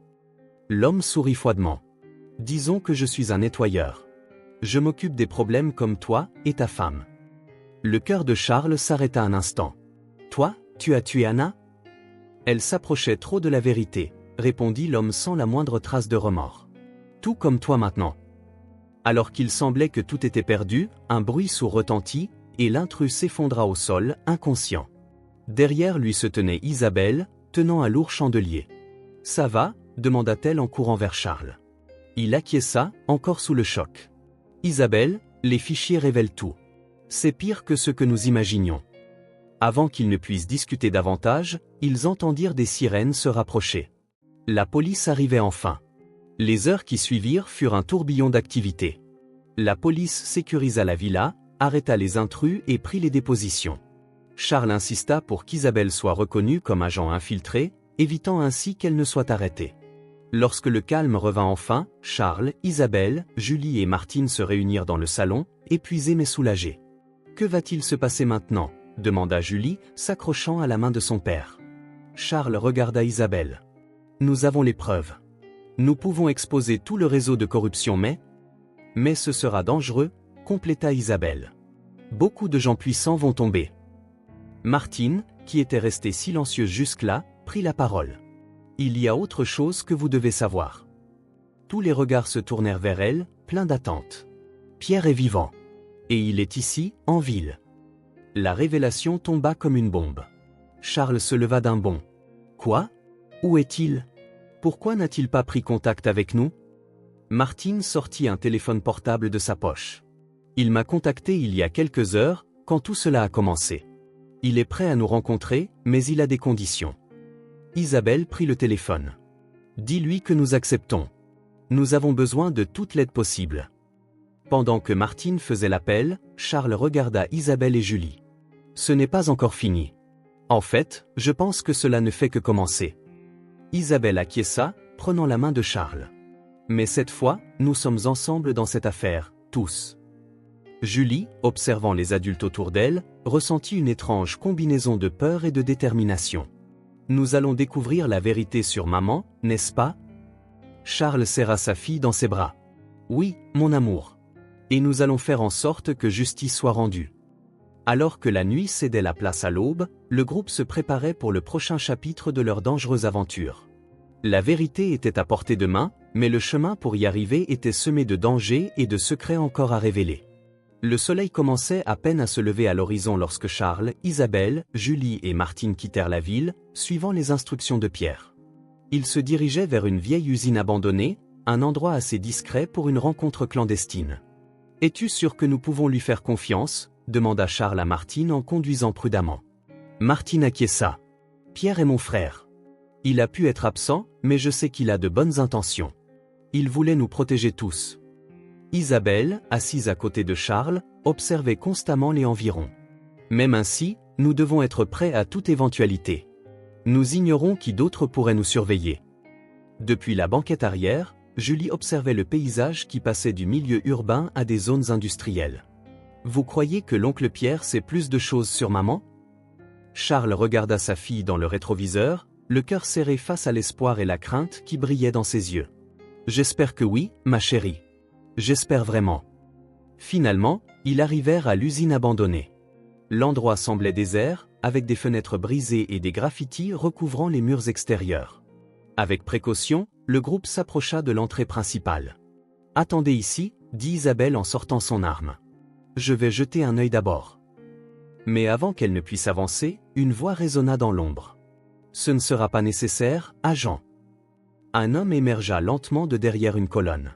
L'homme sourit froidement. « Disons que je suis un nettoyeur. Je m'occupe des problèmes comme toi et ta femme. » Le cœur de Charles s'arrêta un instant. « Toi, tu as tué Anna ?» Elle s'approchait trop de la vérité, répondit l'homme sans la moindre trace de remords. « Tout comme toi maintenant. » Alors qu'il semblait que tout était perdu, un bruit sourd retentit, et l'intrus s'effondra au sol, inconscient. Derrière lui se tenait Isabelle, tenant un lourd chandelier. « Ça va ?» demanda-t-elle en courant vers Charles. Il acquiesça, encore sous le choc. « Isabelle, les fichiers révèlent tout. C'est pire que ce que nous imaginions. » Avant qu'ils ne puissent discuter davantage, ils entendirent des sirènes se rapprocher. La police arrivait enfin. Les heures qui suivirent furent un tourbillon d'activités. La police sécurisa la villa, arrêta les intrus et prit les dépositions. Charles insista pour qu'Isabelle soit reconnue comme agent infiltré, évitant ainsi qu'elle ne soit arrêtée. Lorsque le calme revint enfin, Charles, Isabelle, Julie et Martine se réunirent dans le salon, épuisés mais soulagés. « Que va-t-il se passer maintenant ?» demanda Julie, s'accrochant à la main de son père. Charles regarda Isabelle. « Nous avons les preuves. Nous pouvons exposer tout le réseau de corruption mais ce sera dangereux, compléta Isabelle. Beaucoup de gens puissants vont tomber. » Martine, qui était restée silencieuse jusque-là, prit la parole. « Il y a autre chose que vous devez savoir. » Tous les regards se tournèrent vers elle, pleins d'attente. « Pierre est vivant. Et il est ici, en ville. » La révélation tomba comme une bombe. Charles se leva d'un bond. « Quoi? Où est-il? Pourquoi n'a-t-il pas pris contact avec nous ?» Martine sortit un téléphone portable de sa poche. « Il m'a contacté il y a quelques heures, quand tout cela a commencé. Il est prêt à nous rencontrer, mais il a des conditions. » Isabelle prit le téléphone. « Dis-lui que nous acceptons. Nous avons besoin de toute l'aide possible. » Pendant que Martine faisait l'appel, Charles regarda Isabelle et Julie. « Ce n'est pas encore fini. En fait, je pense que cela ne fait que commencer. » Isabelle acquiesça, prenant la main de Charles. « Mais cette fois, nous sommes ensemble dans cette affaire, tous. » Julie, observant les adultes autour d'elle, ressentit une étrange combinaison de peur et de détermination. « Nous allons découvrir la vérité sur maman, n'est-ce pas ?» Charles serra sa fille dans ses bras. « Oui, mon amour. Et nous allons faire en sorte que justice soit rendue. » Alors que la nuit cédait la place à l'aube, le groupe se préparait pour le prochain chapitre de leur dangereuse aventure. La vérité était à portée de main, mais le chemin pour y arriver était semé de dangers et de secrets encore à révéler. Le soleil commençait à peine à se lever à l'horizon lorsque Charles, Isabelle, Julie et Martine quittèrent la ville, suivant les instructions de Pierre. Il se dirigeait vers une vieille usine abandonnée, un endroit assez discret pour une rencontre clandestine. « Es-tu sûr que nous pouvons lui faire confiance ?» demanda Charles à Martine en conduisant prudemment. Martine acquiesça. « Pierre est mon frère. Il a pu être absent, mais je sais qu'il a de bonnes intentions. Il voulait nous protéger tous. » Isabelle, assise à côté de Charles, observait constamment les environs. « Même ainsi, nous devons être prêts à toute éventualité. Nous ignorons qui d'autre pourrait nous surveiller. » Depuis la banquette arrière, Julie observait le paysage qui passait du milieu urbain à des zones industrielles. « Vous croyez que l'oncle Pierre sait plus de choses sur maman ?» Charles regarda sa fille dans le rétroviseur, le cœur serré face à l'espoir et la crainte qui brillaient dans ses yeux. « J'espère que oui, ma chérie. J'espère vraiment. » Finalement, ils arrivèrent à l'usine abandonnée. L'endroit semblait désert, avec des fenêtres brisées et des graffitis recouvrant les murs extérieurs. Avec précaution, le groupe s'approcha de l'entrée principale. « Attendez ici, » dit Isabelle en sortant son arme. « Je vais jeter un œil d'abord. » Mais avant qu'elle ne puisse avancer, une voix résonna dans l'ombre. « Ce ne sera pas nécessaire, agent. » Un homme émergea lentement de derrière une colonne.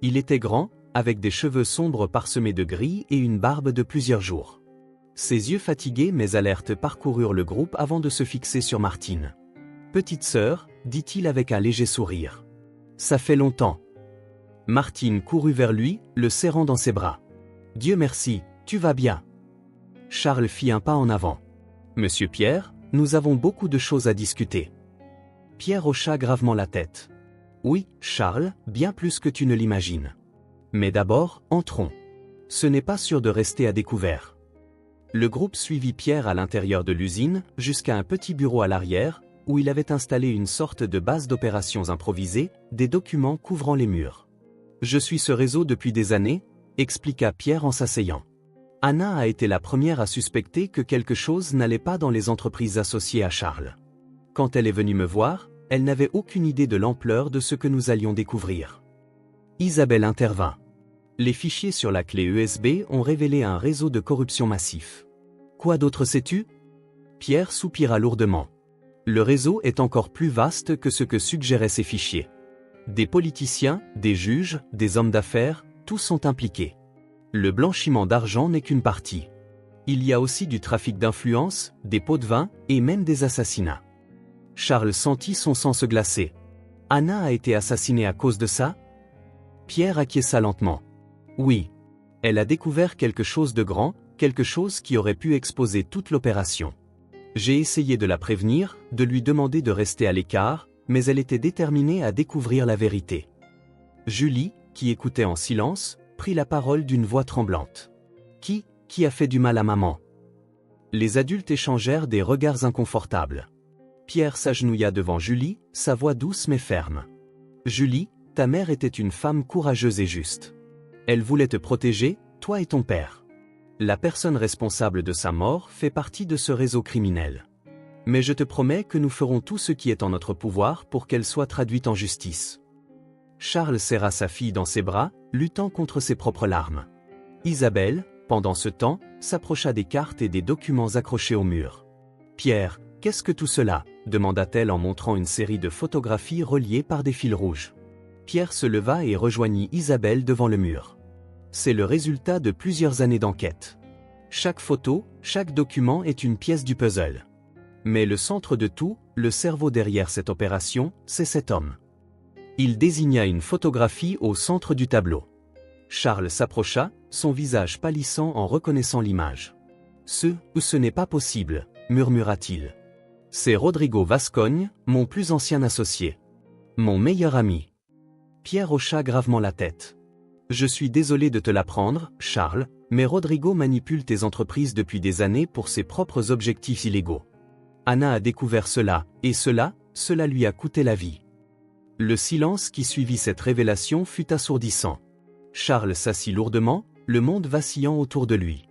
Il était grand, avec des cheveux sombres parsemés de gris et une barbe de plusieurs jours. Ses yeux fatigués mais alertes parcoururent le groupe avant de se fixer sur Martine. « Petite sœur, » dit-il avec un léger sourire. « Ça fait longtemps. » Martine courut vers lui, le serrant dans ses bras. « Dieu merci, tu vas bien. » Charles fit un pas en avant. « Monsieur Pierre, nous avons beaucoup de choses à discuter. » Pierre hocha gravement la tête. « Oui, Charles, bien plus que tu ne l'imagines. Mais d'abord, entrons. Ce n'est pas sûr de rester à découvert. » Le groupe suivit Pierre à l'intérieur de l'usine, jusqu'à un petit bureau à l'arrière, où il avait installé une sorte de base d'opérations improvisée, des documents couvrant les murs. « Je suis ce réseau depuis des années, » expliqua Pierre en s'asseyant. Anna a été la première à suspecter que quelque chose n'allait pas dans les entreprises associées à Charles. Quand elle est venue me voir, elle n'avait aucune idée de l'ampleur de ce que nous allions découvrir. Isabelle intervint. Les fichiers sur la clé USB ont révélé un réseau de corruption massif. Quoi d'autre sais-tu ? Pierre soupira lourdement. Le réseau est encore plus vaste que ce que suggéraient ces fichiers. Des politiciens, des juges, des hommes d'affaires, tous sont impliqués. Le blanchiment d'argent n'est qu'une partie. Il y a aussi du trafic d'influence, des pots de vin et même des assassinats. Charles sentit son sang se glacer. Anna a été assassinée à cause de ça ? Pierre acquiesça lentement. Oui. Elle a découvert quelque chose de grand, quelque chose qui aurait pu exposer toute l'opération. J'ai essayé de la prévenir, de lui demander de rester à l'écart, mais elle était déterminée à découvrir la vérité. Julie, qui écoutait en silence, prit la parole d'une voix tremblante. Qui a fait du mal à maman ? Les adultes échangèrent des regards inconfortables. Pierre s'agenouilla devant Julie, sa voix douce mais ferme. Julie, ta mère était une femme courageuse et juste. Elle voulait te protéger, toi et ton père. La personne responsable de sa mort fait partie de ce réseau criminel. Mais je te promets que nous ferons tout ce qui est en notre pouvoir pour qu'elle soit traduite en justice. Charles serra sa fille dans ses bras, luttant contre ses propres larmes. Isabelle, pendant ce temps, s'approcha des cartes et des documents accrochés au mur. « Pierre, qu'est-ce que tout cela ?» demanda-t-elle en montrant une série de photographies reliées par des fils rouges. Pierre se leva et rejoignit Isabelle devant le mur. C'est le résultat de plusieurs années d'enquête. Chaque photo, chaque document est une pièce du puzzle. Mais le centre de tout, le cerveau derrière cette opération, c'est cet homme. Il désigna une photographie au centre du tableau. Charles s'approcha, son visage pâlissant en reconnaissant l'image. « Ce n'est pas possible, » murmura-t-il. « C'est Rodrigo Vascogne, mon plus ancien associé. Mon meilleur ami. » Pierre hocha gravement la tête. « Je suis désolé de te l'apprendre, Charles, mais Rodrigo manipule tes entreprises depuis des années pour ses propres objectifs illégaux. Anna a découvert cela, et cela lui a coûté la vie. » Le silence qui suivit cette révélation fut assourdissant. Charles s'assit lourdement, le monde vacillant autour de lui.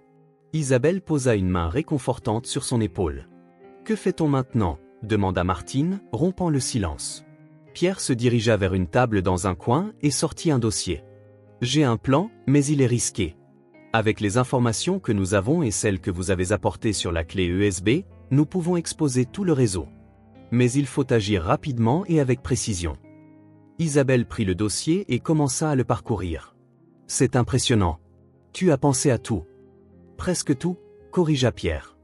Isabelle posa une main réconfortante sur son épaule. « Que fait-on maintenant ?» demanda Martine, rompant le silence. Pierre se dirigea vers une table dans un coin et sortit un dossier. « J'ai un plan, mais il est risqué. Avec les informations que nous avons et celles que vous avez apportées sur la clé USB, nous pouvons exposer tout le réseau. Mais il faut agir rapidement et avec précision. Isabelle prit le dossier et commença à le parcourir. C'est impressionnant. Tu as pensé à tout. Presque tout, corrigea Pierre.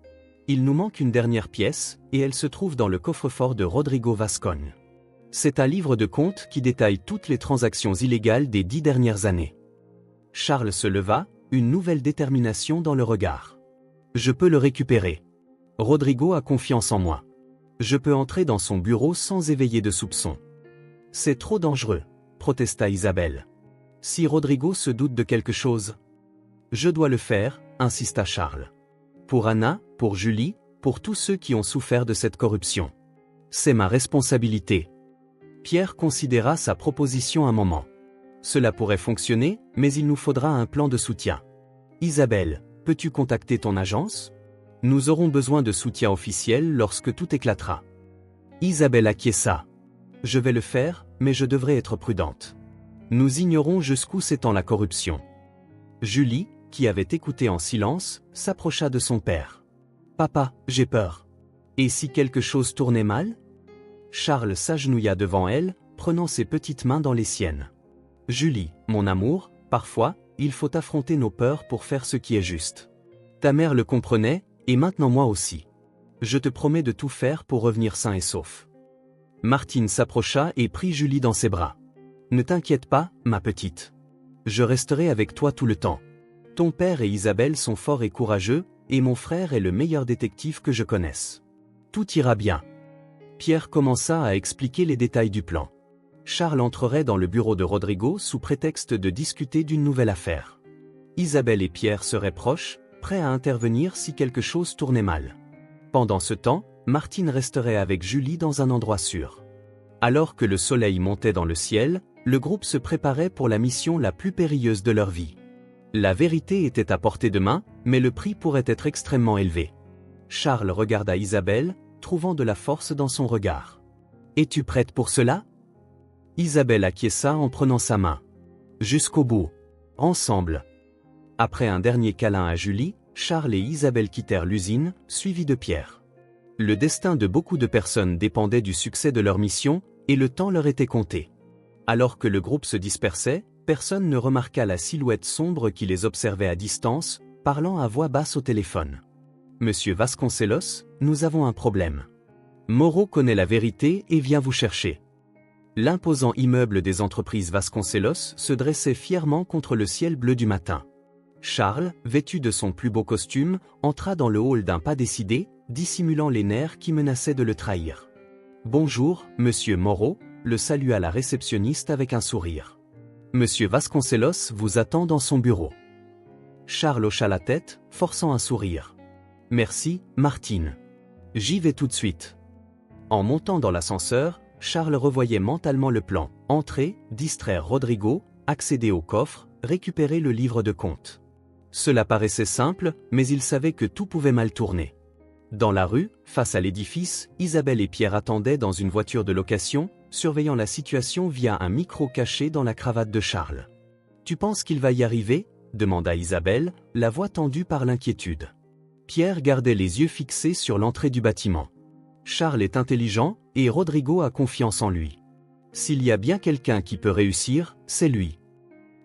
Il nous manque une dernière pièce, et elle se trouve dans le coffre-fort de Rodrigo Vascogne. C'est un livre de comptes qui détaille toutes les transactions illégales des 10 dernières années. Charles se leva, une nouvelle détermination dans le regard. Je peux le récupérer. Rodrigo a confiance en moi. Je peux entrer dans son bureau sans éveiller de soupçons. C'est trop dangereux, protesta Isabelle. Si Rodrigo se doute de quelque chose, je dois le faire, insista Charles. Pour Anna, pour Julie, pour tous ceux qui ont souffert de cette corruption. C'est ma responsabilité. Pierre considéra sa proposition un moment. Cela pourrait fonctionner, mais il nous faudra un plan de soutien. Isabelle, peux-tu contacter ton agence? Nous aurons besoin de soutien officiel lorsque tout éclatera. Isabelle acquiesça. Je vais le faire, mais je devrais être prudente. Nous ignorons jusqu'où s'étend la corruption. Julie, qui avait écouté en silence, s'approcha de son père. Papa, j'ai peur. Et si quelque chose tournait mal? Charles s'agenouilla devant elle, prenant ses petites mains dans les siennes. Julie, mon amour, parfois, il faut affronter nos peurs pour faire ce qui est juste. Ta mère le comprenait, et maintenant moi aussi. Je te promets de tout faire pour revenir sain et sauf. Martine s'approcha et prit Julie dans ses bras. Ne t'inquiète pas, ma petite. Je resterai avec toi tout le temps. Ton père et Isabelle sont forts et courageux, et mon frère est le meilleur détective que je connaisse. Tout ira bien. Pierre commença à expliquer les détails du plan. Charles entrerait dans le bureau de Rodrigo sous prétexte de discuter d'une nouvelle affaire. Isabelle et Pierre seraient proches, prêts à intervenir si quelque chose tournait mal. Pendant ce temps, Martine resterait avec Julie dans un endroit sûr. Alors que le soleil montait dans le ciel, le groupe se préparait pour la mission la plus périlleuse de leur vie. La vérité était à portée de main, mais le prix pourrait être extrêmement élevé. Charles regarda Isabelle, trouvant de la force dans son regard. « Es-tu prête pour cela ?» Isabelle acquiesça en prenant sa main. « Jusqu'au bout. Ensemble. » Après un dernier câlin à Julie, Charles et Isabelle quittèrent l'usine, suivis de Pierre. Le destin de beaucoup de personnes dépendait du succès de leur mission, et le temps leur était compté. Alors que le groupe se dispersait, personne ne remarqua la silhouette sombre qui les observait à distance, parlant à voix basse au téléphone. « Monsieur Vasconcelos, nous avons un problème. Moreau connaît la vérité et vient vous chercher. » L'imposant immeuble des entreprises Vasconcelos se dressait fièrement contre le ciel bleu du matin. Charles, vêtu de son plus beau costume, entra dans le hall d'un pas décidé, dissimulant les nerfs qui menaçaient de le trahir. « Bonjour, monsieur Moreau », le salua la réceptionniste avec un sourire. « Monsieur Vasconcelos vous attend dans son bureau. » Charles hocha la tête, forçant un sourire. « Merci, Martine. J'y vais tout de suite. » En montant dans l'ascenseur, Charles revoyait mentalement le plan. Entrer, distraire Rodrigo, accéder au coffre, récupérer le livre de comptes. Cela paraissait simple, mais il savait que tout pouvait mal tourner. Dans la rue, face à l'édifice, Isabelle et Pierre attendaient dans une voiture de location, surveillant la situation via un micro caché dans la cravate de Charles. « Tu penses qu'il va y arriver ?» demanda Isabelle, la voix tendue par l'inquiétude. Pierre gardait les yeux fixés sur l'entrée du bâtiment. Charles est intelligent, et Rodrigo a confiance en lui. S'il y a bien quelqu'un qui peut réussir, c'est lui.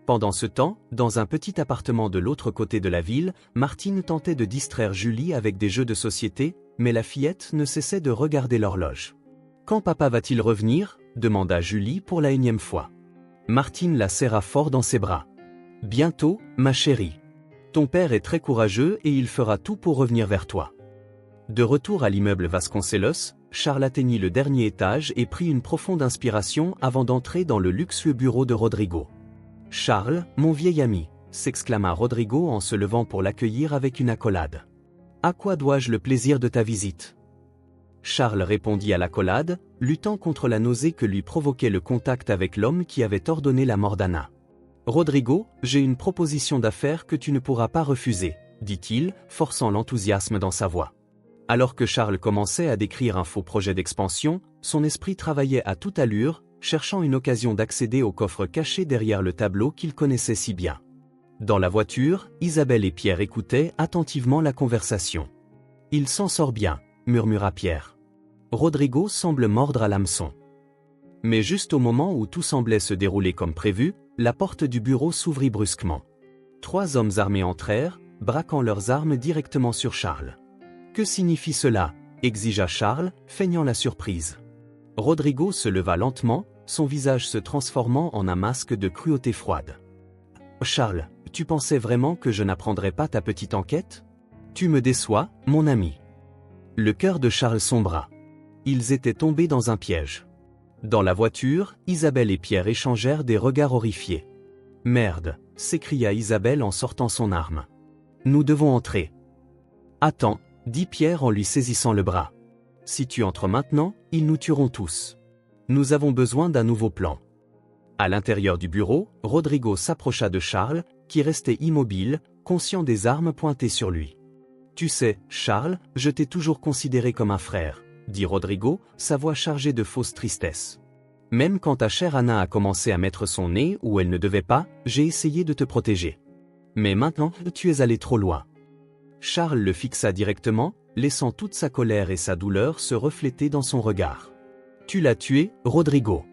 Pendant ce temps, dans un petit appartement de l'autre côté de la ville, Martine tentait de distraire Julie avec des jeux de société, mais la fillette ne cessait de regarder l'horloge. « Quand papa va-t-il revenir ?» demanda Julie pour la 1e fois. Martine la serra fort dans ses bras. « Bientôt, ma chérie. Ton père est très courageux et il fera tout pour revenir vers toi. » De retour à l'immeuble Vasconcelos, Charles atteignit le dernier étage et prit une profonde inspiration avant d'entrer dans le luxueux bureau de Rodrigo. « Charles, mon vieil ami !» s'exclama Rodrigo en se levant pour l'accueillir avec une accolade. « À quoi dois-je le plaisir de ta visite ?» Charles répondit à l'accolade, luttant contre la nausée que lui provoquait le contact avec l'homme qui avait ordonné la mort d'Anna. « Rodrigo, j'ai une proposition d'affaires que tu ne pourras pas refuser, » dit-il, forçant l'enthousiasme dans sa voix. Alors que Charles commençait à décrire un faux projet d'expansion, son esprit travaillait à toute allure, cherchant une occasion d'accéder au coffre caché derrière le tableau qu'il connaissait si bien. Dans la voiture, Isabelle et Pierre écoutaient attentivement la conversation. « Il s'en sort bien », murmura Pierre. Rodrigo semble mordre à l'hameçon. Mais juste au moment où tout semblait se dérouler comme prévu, la porte du bureau s'ouvrit brusquement. 3 hommes armés entrèrent, braquant leurs armes directement sur Charles. « Que signifie cela » exigea Charles, feignant la surprise. Rodrigo se leva lentement, son visage se transformant en un masque de cruauté froide. « Charles, tu pensais vraiment que je n'apprendrais pas ta petite enquête ? Tu me déçois, mon ami. » Le cœur de Charles sombra. Ils étaient tombés dans un piège. Dans la voiture, Isabelle et Pierre échangèrent des regards horrifiés. « Merde !» s'écria Isabelle en sortant son arme. « Nous devons entrer. »« Attends !» dit Pierre en lui saisissant le bras. « Si tu entres maintenant, ils nous tueront tous. Nous avons besoin d'un nouveau plan. » À l'intérieur du bureau, Rodrigo s'approcha de Charles, qui restait immobile, conscient des armes pointées sur lui. « Tu sais, Charles, je t'ai toujours considéré comme un frère, » dit Rodrigo, sa voix chargée de fausse tristesse. « Même quand ta chère Anna a commencé à mettre son nez où elle ne devait pas, j'ai essayé de te protéger. Mais maintenant, tu es allé trop loin. » Charles le fixa directement, laissant toute sa colère et sa douleur se refléter dans son regard. « Tu l'as tué, Rodrigo.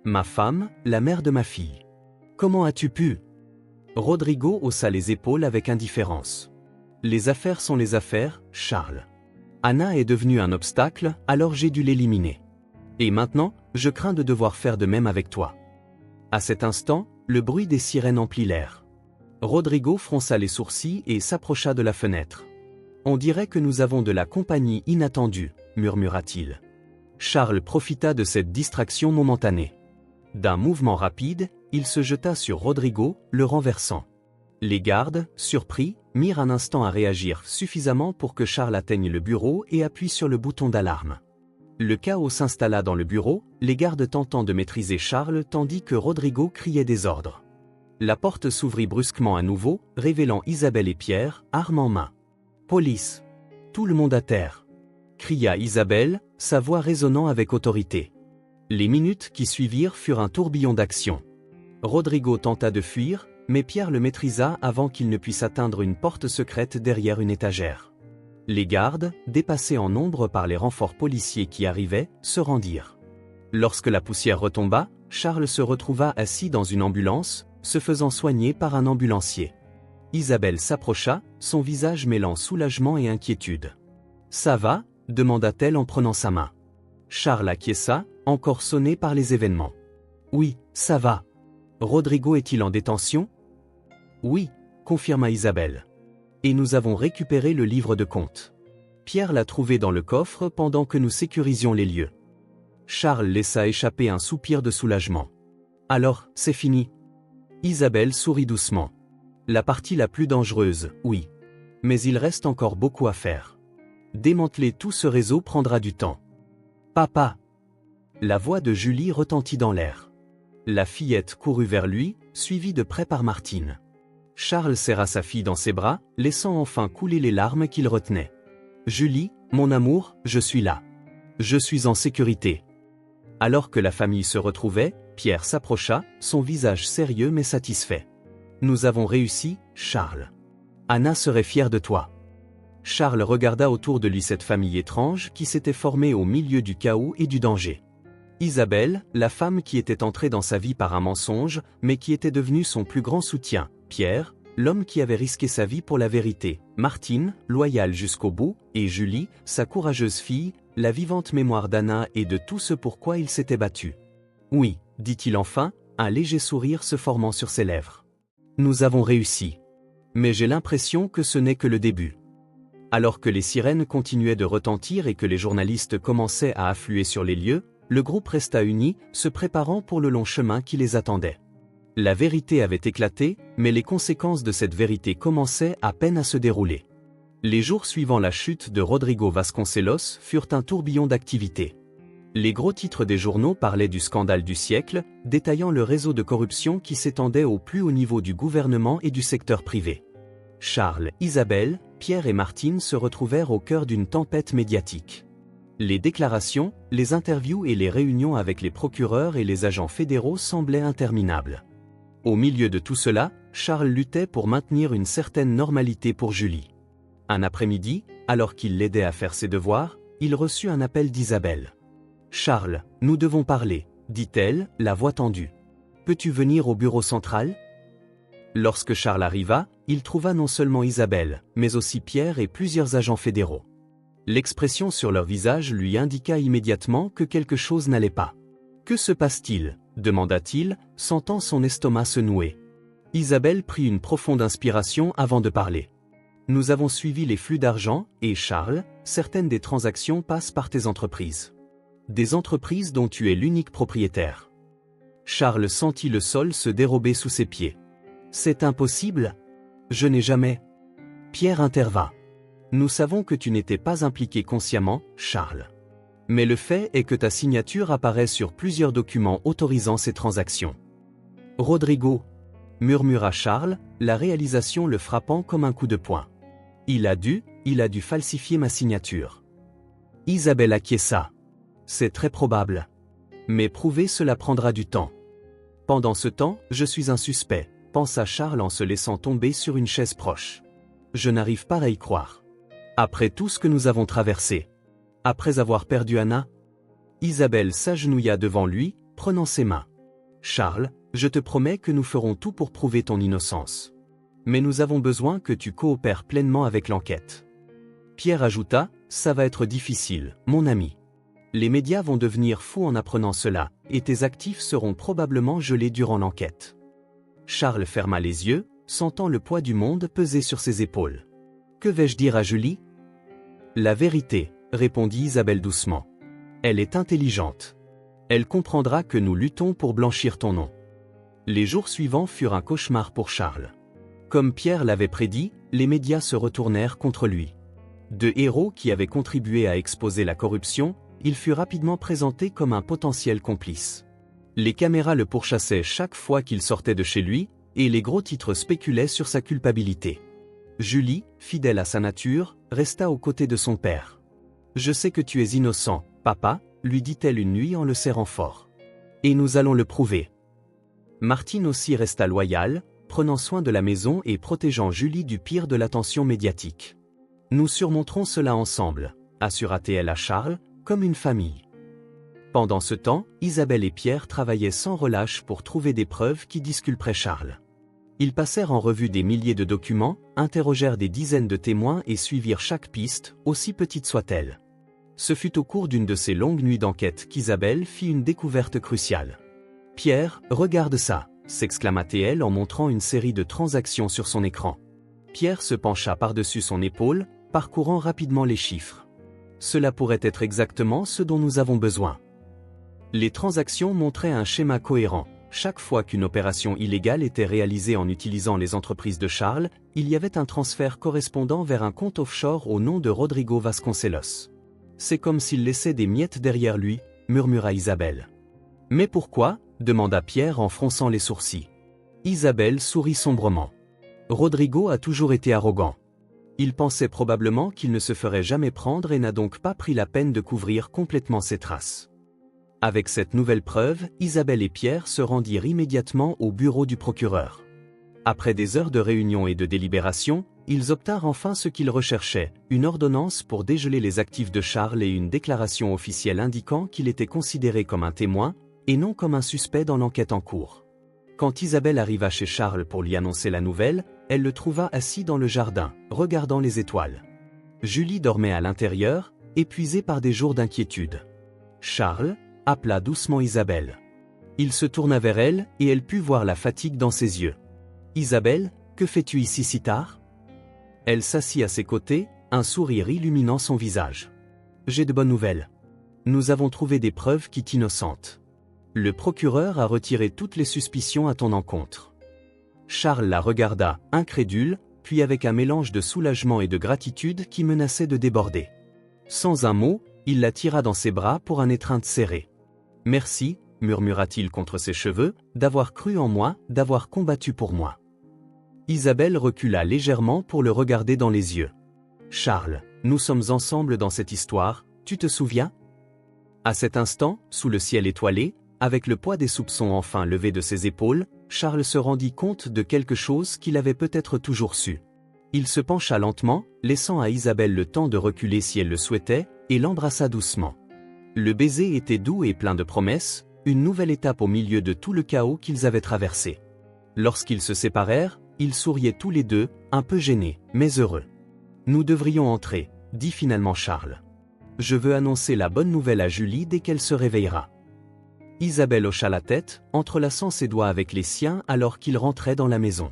Ma femme, la mère de ma fille. Comment as-tu pu ?» Rodrigo haussa les épaules avec indifférence. « Les affaires sont les affaires, Charles. Anna est devenue un obstacle, alors j'ai dû l'éliminer. Et maintenant, je crains de devoir faire de même avec toi. » À cet instant, le bruit des sirènes emplit l'air. Rodrigo fronça les sourcils et s'approcha de la fenêtre. « On dirait que nous avons de la compagnie inattendue, » murmura-t-il. Charles profita de cette distraction momentanée. D'un mouvement rapide, il se jeta sur Rodrigo, le renversant. Les gardes, surpris, mirent un instant à réagir suffisamment pour que Charles atteigne le bureau et appuie sur le bouton d'alarme. Le chaos s'installa dans le bureau, les gardes tentant de maîtriser Charles tandis que Rodrigo criait des ordres. La porte s'ouvrit brusquement à nouveau, révélant Isabelle et Pierre, armes en main. « Police ! Tout le monde à terre !» cria Isabelle, sa voix résonnant avec autorité. Les minutes qui suivirent furent un tourbillon d'action. Rodrigo tenta de fuir, mais Pierre le maîtrisa avant qu'il ne puisse atteindre une porte secrète derrière une étagère. Les gardes, dépassés en nombre par les renforts policiers qui arrivaient, se rendirent. Lorsque la poussière retomba, Charles se retrouva assis dans une ambulance, se faisant soigner par un ambulancier. Isabelle s'approcha, son visage mêlant soulagement et inquiétude. « Ça va ?» demanda-t-elle en prenant sa main. Charles acquiesça, encore sonné par les événements. « Oui, ça va. Rodrigo est-il en détention ?»« Oui, » confirma Isabelle. « Et nous avons récupéré le livre de comptes. Pierre l'a trouvé dans le coffre pendant que nous sécurisions les lieux. » Charles laissa échapper un soupir de soulagement. « Alors, c'est fini ?» Isabelle sourit doucement. « La partie la plus dangereuse, oui. Mais il reste encore beaucoup à faire. Démanteler tout ce réseau prendra du temps. »« Papa !» La voix de Julie retentit dans l'air. La fillette courut vers lui, suivie de près par Martine. Charles serra sa fille dans ses bras, laissant enfin couler les larmes qu'il retenait. « Julie, mon amour, je suis là. Je suis en sécurité. » Alors que la famille se retrouvait, Pierre s'approcha, son visage sérieux mais satisfait. « Nous avons réussi, Charles. Anna serait fière de toi. » Charles regarda autour de lui cette famille étrange qui s'était formée au milieu du chaos et du danger. Isabelle, la femme qui était entrée dans sa vie par un mensonge, mais qui était devenue son plus grand soutien. Pierre, l'homme qui avait risqué sa vie pour la vérité. Martine, loyale jusqu'au bout, et Julie, sa courageuse fille, la vivante mémoire d'Anna et de tout ce pour quoi il s'était battu. « Oui, » dit-il enfin, un léger sourire se formant sur ses lèvres. « Nous avons réussi. Mais j'ai l'impression que ce n'est que le début. » Alors que les sirènes continuaient de retentir et que les journalistes commençaient à affluer sur les lieux, le groupe resta uni, se préparant pour le long chemin qui les attendait. La vérité avait éclaté, mais les conséquences de cette vérité commençaient à peine à se dérouler. Les jours suivant la chute de Rodrigo Vasconcelos furent un tourbillon d'activités. Les gros titres des journaux parlaient du scandale du siècle, détaillant le réseau de corruption qui s'étendait au plus haut niveau du gouvernement et du secteur privé. Charles, Isabelle, Pierre et Martine se retrouvèrent au cœur d'une tempête médiatique. Les déclarations, les interviews et les réunions avec les procureurs et les agents fédéraux semblaient interminables. Au milieu de tout cela, Charles luttait pour maintenir une certaine normalité pour Julie. Un après-midi, alors qu'il l'aidait à faire ses devoirs, il reçut un appel d'Isabelle. « Charles, nous devons parler, » dit-elle, la voix tendue. « Peux-tu venir au bureau central ?» Lorsque Charles arriva, il trouva non seulement Isabelle, mais aussi Pierre et plusieurs agents fédéraux. L'expression sur leur visage lui indiqua immédiatement que quelque chose n'allait pas. « Que se passe-t-il » demanda-t-il, sentant son estomac se nouer. Isabelle prit une profonde inspiration avant de parler. « Nous avons suivi les flux d'argent, et Charles, certaines des transactions passent par tes entreprises. Des entreprises dont tu es l'unique propriétaire. » Charles sentit le sol se dérober sous ses pieds. « C'est impossible. Je n'ai jamais. » Pierre intervint. « Nous savons que tu n'étais pas impliqué consciemment, Charles. Mais le fait est que ta signature apparaît sur plusieurs documents autorisant ces transactions. » « Rodrigo » murmura Charles, la réalisation le frappant comme un coup de poing. « Il a dû falsifier ma signature. » Isabelle acquiesça. « C'est très probable. Mais prouver cela prendra du temps. » « Pendant ce temps, je suis un suspect, » pensa Charles en se laissant tomber sur une chaise proche. « Je n'arrive pas à y croire. Après tout ce que nous avons traversé. Après avoir perdu Anna ?» Isabelle s'agenouilla devant lui, prenant ses mains. « Charles, je te promets que nous ferons tout pour prouver ton innocence. Mais nous avons besoin que tu coopères pleinement avec l'enquête. » Pierre ajouta, « Ça va être difficile, mon ami. Les médias vont devenir fous en apprenant cela, et tes actifs seront probablement gelés durant l'enquête. » Charles ferma les yeux, sentant le poids du monde peser sur ses épaules. « Que vais-je dire à Julie ?»« La vérité, » répondit Isabelle doucement. « Elle est intelligente. Elle comprendra que nous luttons pour blanchir ton nom. » Les jours suivants furent un cauchemar pour Charles. Comme Pierre l'avait prédit, les médias se retournèrent contre lui. De héros qui avaient contribué à exposer la corruption, il fut rapidement présenté comme un potentiel complice. Les caméras le pourchassaient chaque fois qu'il sortait de chez lui, et les gros titres spéculaient sur sa culpabilité. Julie, fidèle à sa nature, resta aux côtés de son père. « Je sais que tu es innocent, papa, » lui dit-elle une nuit en le serrant fort. « Et nous allons le prouver. » Martine aussi resta loyale, prenant soin de la maison et protégeant Julie du pire de l'attention médiatique. « Nous surmonterons cela ensemble, » assura-t-elle à Charles, comme une famille. Pendant ce temps, Isabelle et Pierre travaillaient sans relâche pour trouver des preuves qui disculperaient Charles. Ils passèrent en revue des milliers de documents, interrogèrent des dizaines de témoins et suivirent chaque piste, aussi petite soit-elle. Ce fut au cours d'une de ces longues nuits d'enquête qu'Isabelle fit une découverte cruciale. « Pierre, regarde ça !» s'exclama-t-elle en montrant une série de transactions sur son écran. Pierre se pencha par-dessus son épaule, parcourant rapidement les chiffres. Cela pourrait être exactement ce dont nous avons besoin. Les transactions montraient un schéma cohérent. Chaque fois qu'une opération illégale était réalisée en utilisant les entreprises de Charles, il y avait un transfert correspondant vers un compte offshore au nom de Rodrigo Vasconcelos. « C'est comme s'il laissait des miettes derrière lui, » murmura Isabelle. « Mais pourquoi ?» demanda Pierre en fronçant les sourcils. Isabelle sourit sombrement. « Rodrigo a toujours été arrogant. Il pensait probablement qu'il ne se ferait jamais prendre et n'a donc pas pris la peine de couvrir complètement ses traces. » Avec cette nouvelle preuve, Isabelle et Pierre se rendirent immédiatement au bureau du procureur. Après des heures de réunion et de délibération, ils obtinrent enfin ce qu'ils recherchaient, une ordonnance pour dégeler les actifs de Charles et une déclaration officielle indiquant qu'il était considéré comme un témoin, et non comme un suspect dans l'enquête en cours. Quand Isabelle arriva chez Charles pour lui annoncer la nouvelle, elle le trouva assis dans le jardin, regardant les étoiles. Julie dormait à l'intérieur, épuisée par des jours d'inquiétude. Charles appela doucement Isabelle. Il se tourna vers elle, et elle put voir la fatigue dans ses yeux. « Isabelle, que fais-tu ici si tard ?» Elle s'assit à ses côtés, un sourire illuminant son visage. « J'ai de bonnes nouvelles. Nous avons trouvé des preuves qui t'innocentent. Le procureur a retiré toutes les suspicions à ton encontre. » Charles la regarda, incrédule, puis avec un mélange de soulagement et de gratitude qui menaçait de déborder. Sans un mot, il la tira dans ses bras pour un étreinte serré. « Merci, » murmura-t-il contre ses cheveux, « d'avoir cru en moi, d'avoir combattu pour moi. » Isabelle recula légèrement pour le regarder dans les yeux. « Charles, nous sommes ensemble dans cette histoire, tu te souviens ?» À cet instant, sous le ciel étoilé, avec le poids des soupçons enfin levé de ses épaules, Charles se rendit compte de quelque chose qu'il avait peut-être toujours su. Il se pencha lentement, laissant à Isabelle le temps de reculer si elle le souhaitait, et l'embrassa doucement. Le baiser était doux et plein de promesses, une nouvelle étape au milieu de tout le chaos qu'ils avaient traversé. Lorsqu'ils se séparèrent, ils souriaient tous les deux, un peu gênés, mais heureux. « Nous devrions entrer », dit finalement Charles. « Je veux annoncer la bonne nouvelle à Julie dès qu'elle se réveillera. » Isabelle hocha la tête, entrelaçant ses doigts avec les siens alors qu'ils rentraient dans la maison.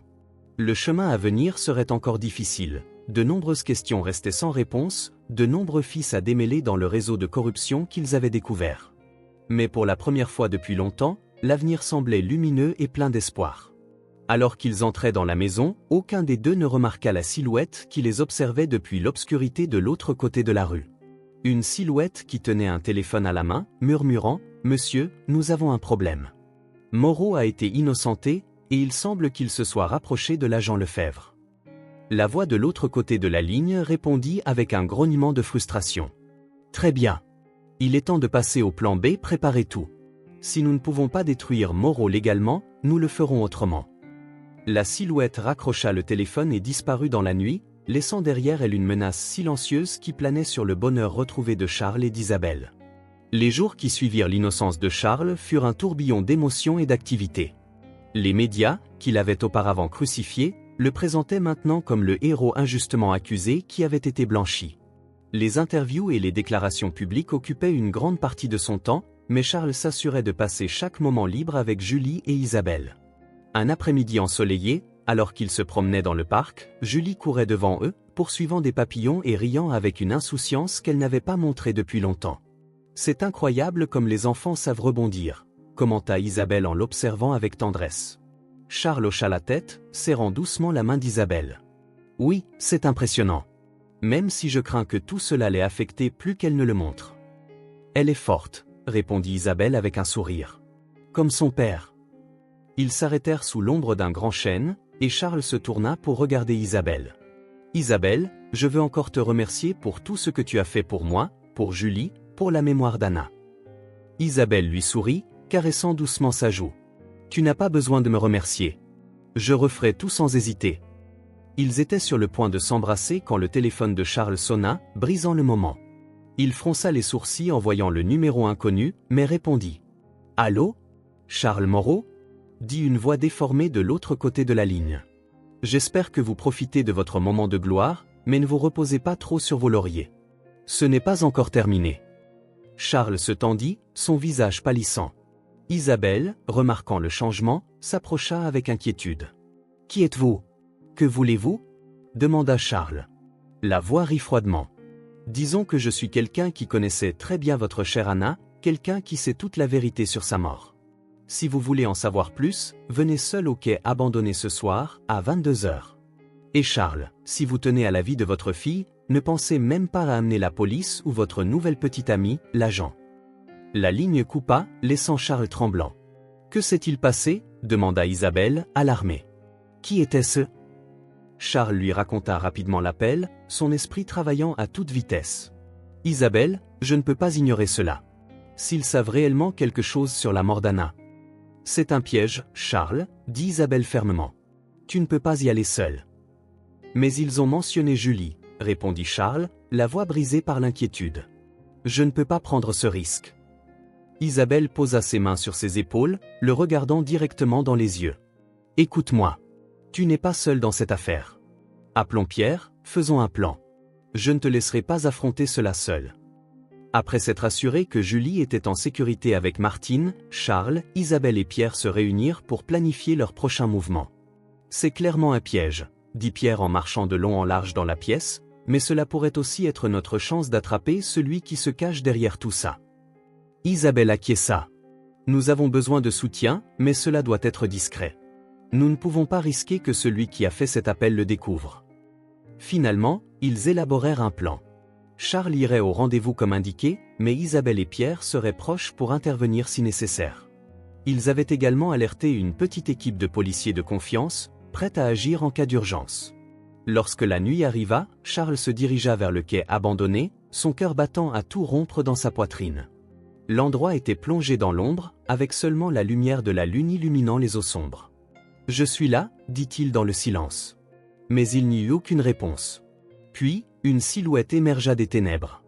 Le chemin à venir serait encore difficile. De nombreuses questions restaient sans réponse, de nombreux fils à démêler dans le réseau de corruption qu'ils avaient découvert. Mais pour la première fois depuis longtemps, l'avenir semblait lumineux et plein d'espoir. Alors qu'ils entraient dans la maison, aucun des deux ne remarqua la silhouette qui les observait depuis l'obscurité de l'autre côté de la rue. Une silhouette qui tenait un téléphone à la main, murmurant « Monsieur, nous avons un problème ». Moreau a été innocenté, et il semble qu'il se soit rapproché de l'agent Lefebvre. La voix de l'autre côté de la ligne répondit avec un grognement de frustration. « Très bien. Il est temps de passer au plan B, préparez tout. Si nous ne pouvons pas détruire Moreau légalement, nous le ferons autrement. » La silhouette raccrocha le téléphone et disparut dans la nuit, laissant derrière elle une menace silencieuse qui planait sur le bonheur retrouvé de Charles et d'Isabelle. Les jours qui suivirent l'innocence de Charles furent un tourbillon d'émotions et d'activités. Les médias, qui l'avaient auparavant crucifié, le présentaient maintenant comme le héros injustement accusé qui avait été blanchi. Les interviews et les déclarations publiques occupaient une grande partie de son temps, mais Charles s'assurait de passer chaque moment libre avec Julie et Isabelle. Un après-midi ensoleillé, alors qu'ils se promenaient dans le parc, Julie courait devant eux, poursuivant des papillons et riant avec une insouciance qu'elle n'avait pas montrée depuis longtemps. « C'est incroyable comme les enfants savent rebondir », commenta Isabelle en l'observant avec tendresse. Charles hocha la tête, serrant doucement la main d'Isabelle. « Oui, c'est impressionnant. Même si je crains que tout cela l'ait affectée plus qu'elle ne le montre. »« Elle est forte, » répondit Isabelle avec un sourire. « Comme son père. » Ils s'arrêtèrent sous l'ombre d'un grand chêne, et Charles se tourna pour regarder Isabelle. « Isabelle, je veux encore te remercier pour tout ce que tu as fait pour moi, pour Julie, pour la mémoire d'Anna. » Isabelle lui sourit, caressant doucement sa joue. « Tu n'as pas besoin de me remercier. Je referai tout sans hésiter. » Ils étaient sur le point de s'embrasser quand le téléphone de Charles sonna, brisant le moment. Il fronça les sourcils en voyant le numéro inconnu, mais répondit. « Allô ? Charles Moreau ?» dit une voix déformée de l'autre côté de la ligne. « J'espère que vous profitez de votre moment de gloire, mais ne vous reposez pas trop sur vos lauriers. Ce n'est pas encore terminé. » Charles se tendit, son visage pâlissant. Isabelle, remarquant le changement, s'approcha avec inquiétude. « Qui êtes-vous ? Que voulez-vous ? » demanda Charles. La voix rit froidement. « Disons que je suis quelqu'un qui connaissait très bien votre chère Anna, quelqu'un qui sait toute la vérité sur sa mort. Si vous voulez en savoir plus, venez seul au quai abandonné ce soir, à 22h. Et Charles, si vous tenez à la vie de votre fille, ne pensez même pas à amener la police ou votre nouvelle petite amie, l'agent. » La ligne coupa, laissant Charles tremblant. « Que s'est-il passé ? » demanda Isabelle, alarmée. « Qui était-ce ? » Charles lui raconta rapidement l'appel, son esprit travaillant à toute vitesse. « Isabelle, je ne peux pas ignorer cela. S'ils savent réellement quelque chose sur la mort d'Anna. »« C'est un piège, Charles, » dit Isabelle fermement. « Tu ne peux pas y aller seul. »« Mais ils ont mentionné Julie, » répondit Charles, la voix brisée par l'inquiétude. « Je ne peux pas prendre ce risque. » Isabelle posa ses mains sur ses épaules, le regardant directement dans les yeux. « Écoute-moi. Tu n'es pas seul dans cette affaire. Appelons Pierre, faisons un plan. Je ne te laisserai pas affronter cela seul. » Après s'être assuré que Julie était en sécurité avec Martine, Charles, Isabelle et Pierre se réunirent pour planifier leur prochain mouvement. « C'est clairement un piège, » dit Pierre en marchant de long en large dans la pièce, « mais cela pourrait aussi être notre chance d'attraper celui qui se cache derrière tout ça. » Isabelle acquiesça. « Nous avons besoin de soutien, mais cela doit être discret. Nous ne pouvons pas risquer que celui qui a fait cet appel le découvre. » Finalement, ils élaborèrent un plan. Charles irait au rendez-vous comme indiqué, mais Isabelle et Pierre seraient proches pour intervenir si nécessaire. Ils avaient également alerté une petite équipe de policiers de confiance, prête à agir en cas d'urgence. Lorsque la nuit arriva, Charles se dirigea vers le quai abandonné, son cœur battant à tout rompre dans sa poitrine. L'endroit était plongé dans l'ombre, avec seulement la lumière de la lune illuminant les eaux sombres. « Je suis là, » dit-il dans le silence. Mais il n'y eut aucune réponse. Puis, une silhouette émergea des ténèbres.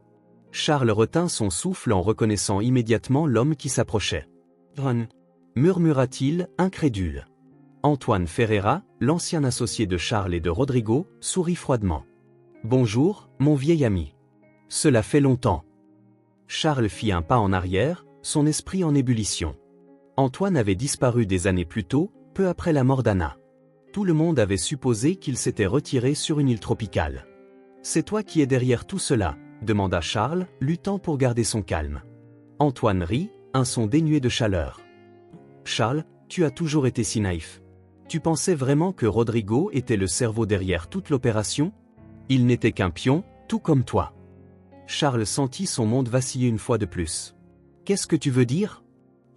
Charles retint son souffle en reconnaissant immédiatement l'homme qui s'approchait. « Run » murmura-t-il, incrédule. Antoine Ferreira, l'ancien associé de Charles et de Rodrigo, sourit froidement. « Bonjour, mon vieil ami. Cela fait longtemps. » Charles fit un pas en arrière, son esprit en ébullition. Antoine avait disparu des années plus tôt, peu après la mort d'Anna. Tout le monde avait supposé qu'il s'était retiré sur une île tropicale. « C'est toi qui es derrière tout cela ?» demanda Charles, luttant pour garder son calme. Antoine rit, un son dénué de chaleur. « Charles, tu as toujours été si naïf. Tu pensais vraiment que Rodrigo était le cerveau derrière toute l'opération? Il n'était qu'un pion, tout comme toi. » Charles sentit son monde vaciller une fois de plus. « Qu'est-ce que tu veux dire?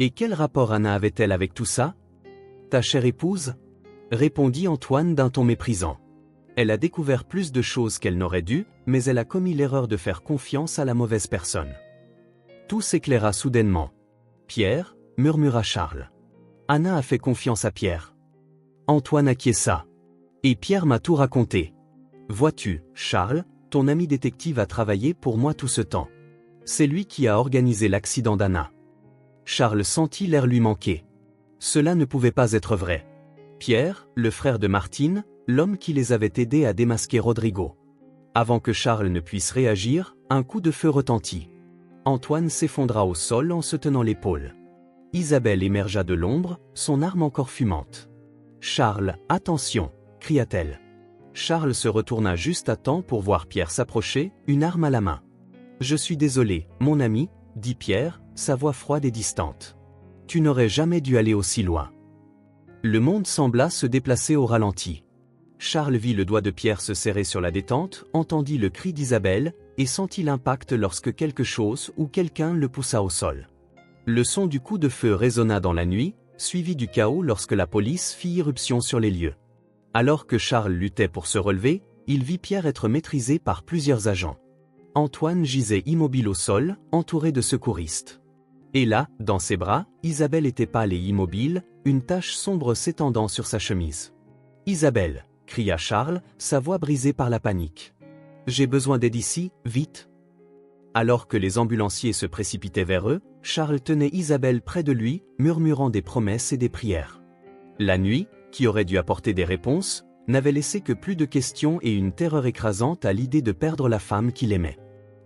Et quel rapport Anna avait-elle avec tout ça? Ta chère épouse ?» répondit Antoine d'un ton méprisant. Elle a découvert plus de choses qu'elle n'aurait dû, mais elle a commis l'erreur de faire confiance à la mauvaise personne. Tout s'éclaira soudainement. « Pierre » murmura Charles. « Anna a fait confiance à Pierre. » Antoine acquiesça. « Et Pierre m'a tout raconté. Vois-tu, Charles, ton ami détective a travaillé pour moi tout ce temps. C'est lui qui a organisé l'accident d'Anna. » Charles sentit l'air lui manquer. Cela ne pouvait pas être vrai. Pierre, le frère de Martine, l'homme qui les avait aidés à démasquer Rodrigo. Avant que Charles ne puisse réagir, un coup de feu retentit. Antoine s'effondra au sol en se tenant l'épaule. Isabelle émergea de l'ombre, son arme encore fumante. « Charles, attention !» cria-t-elle. Charles se retourna juste à temps pour voir Pierre s'approcher, une arme à la main. « Je suis désolé, mon ami, » dit Pierre, sa voix froide et distante. « Tu n'aurais jamais dû aller aussi loin. » Le monde sembla se déplacer au ralenti. Charles vit le doigt de Pierre se serrer sur la détente, entendit le cri d'Isabelle, et sentit l'impact lorsque quelque chose ou quelqu'un le poussa au sol. Le son du coup de feu résonna dans la nuit, suivi du chaos lorsque la police fit irruption sur les lieux. Alors que Charles luttait pour se relever, il vit Pierre être maîtrisé par plusieurs agents. Antoine gisait immobile au sol, entouré de secouristes. Et là, dans ses bras, Isabelle était pâle et immobile, une tache sombre s'étendant sur sa chemise. « Isabelle !» cria Charles, sa voix brisée par la panique. « J'ai besoin d'aide ici, vite !» Alors que les ambulanciers se précipitaient vers eux, Charles tenait Isabelle près de lui, murmurant des promesses et des prières. La nuit, qui aurait dû apporter des réponses, n'avait laissé que plus de questions et une terreur écrasante à l'idée de perdre la femme qu'il aimait.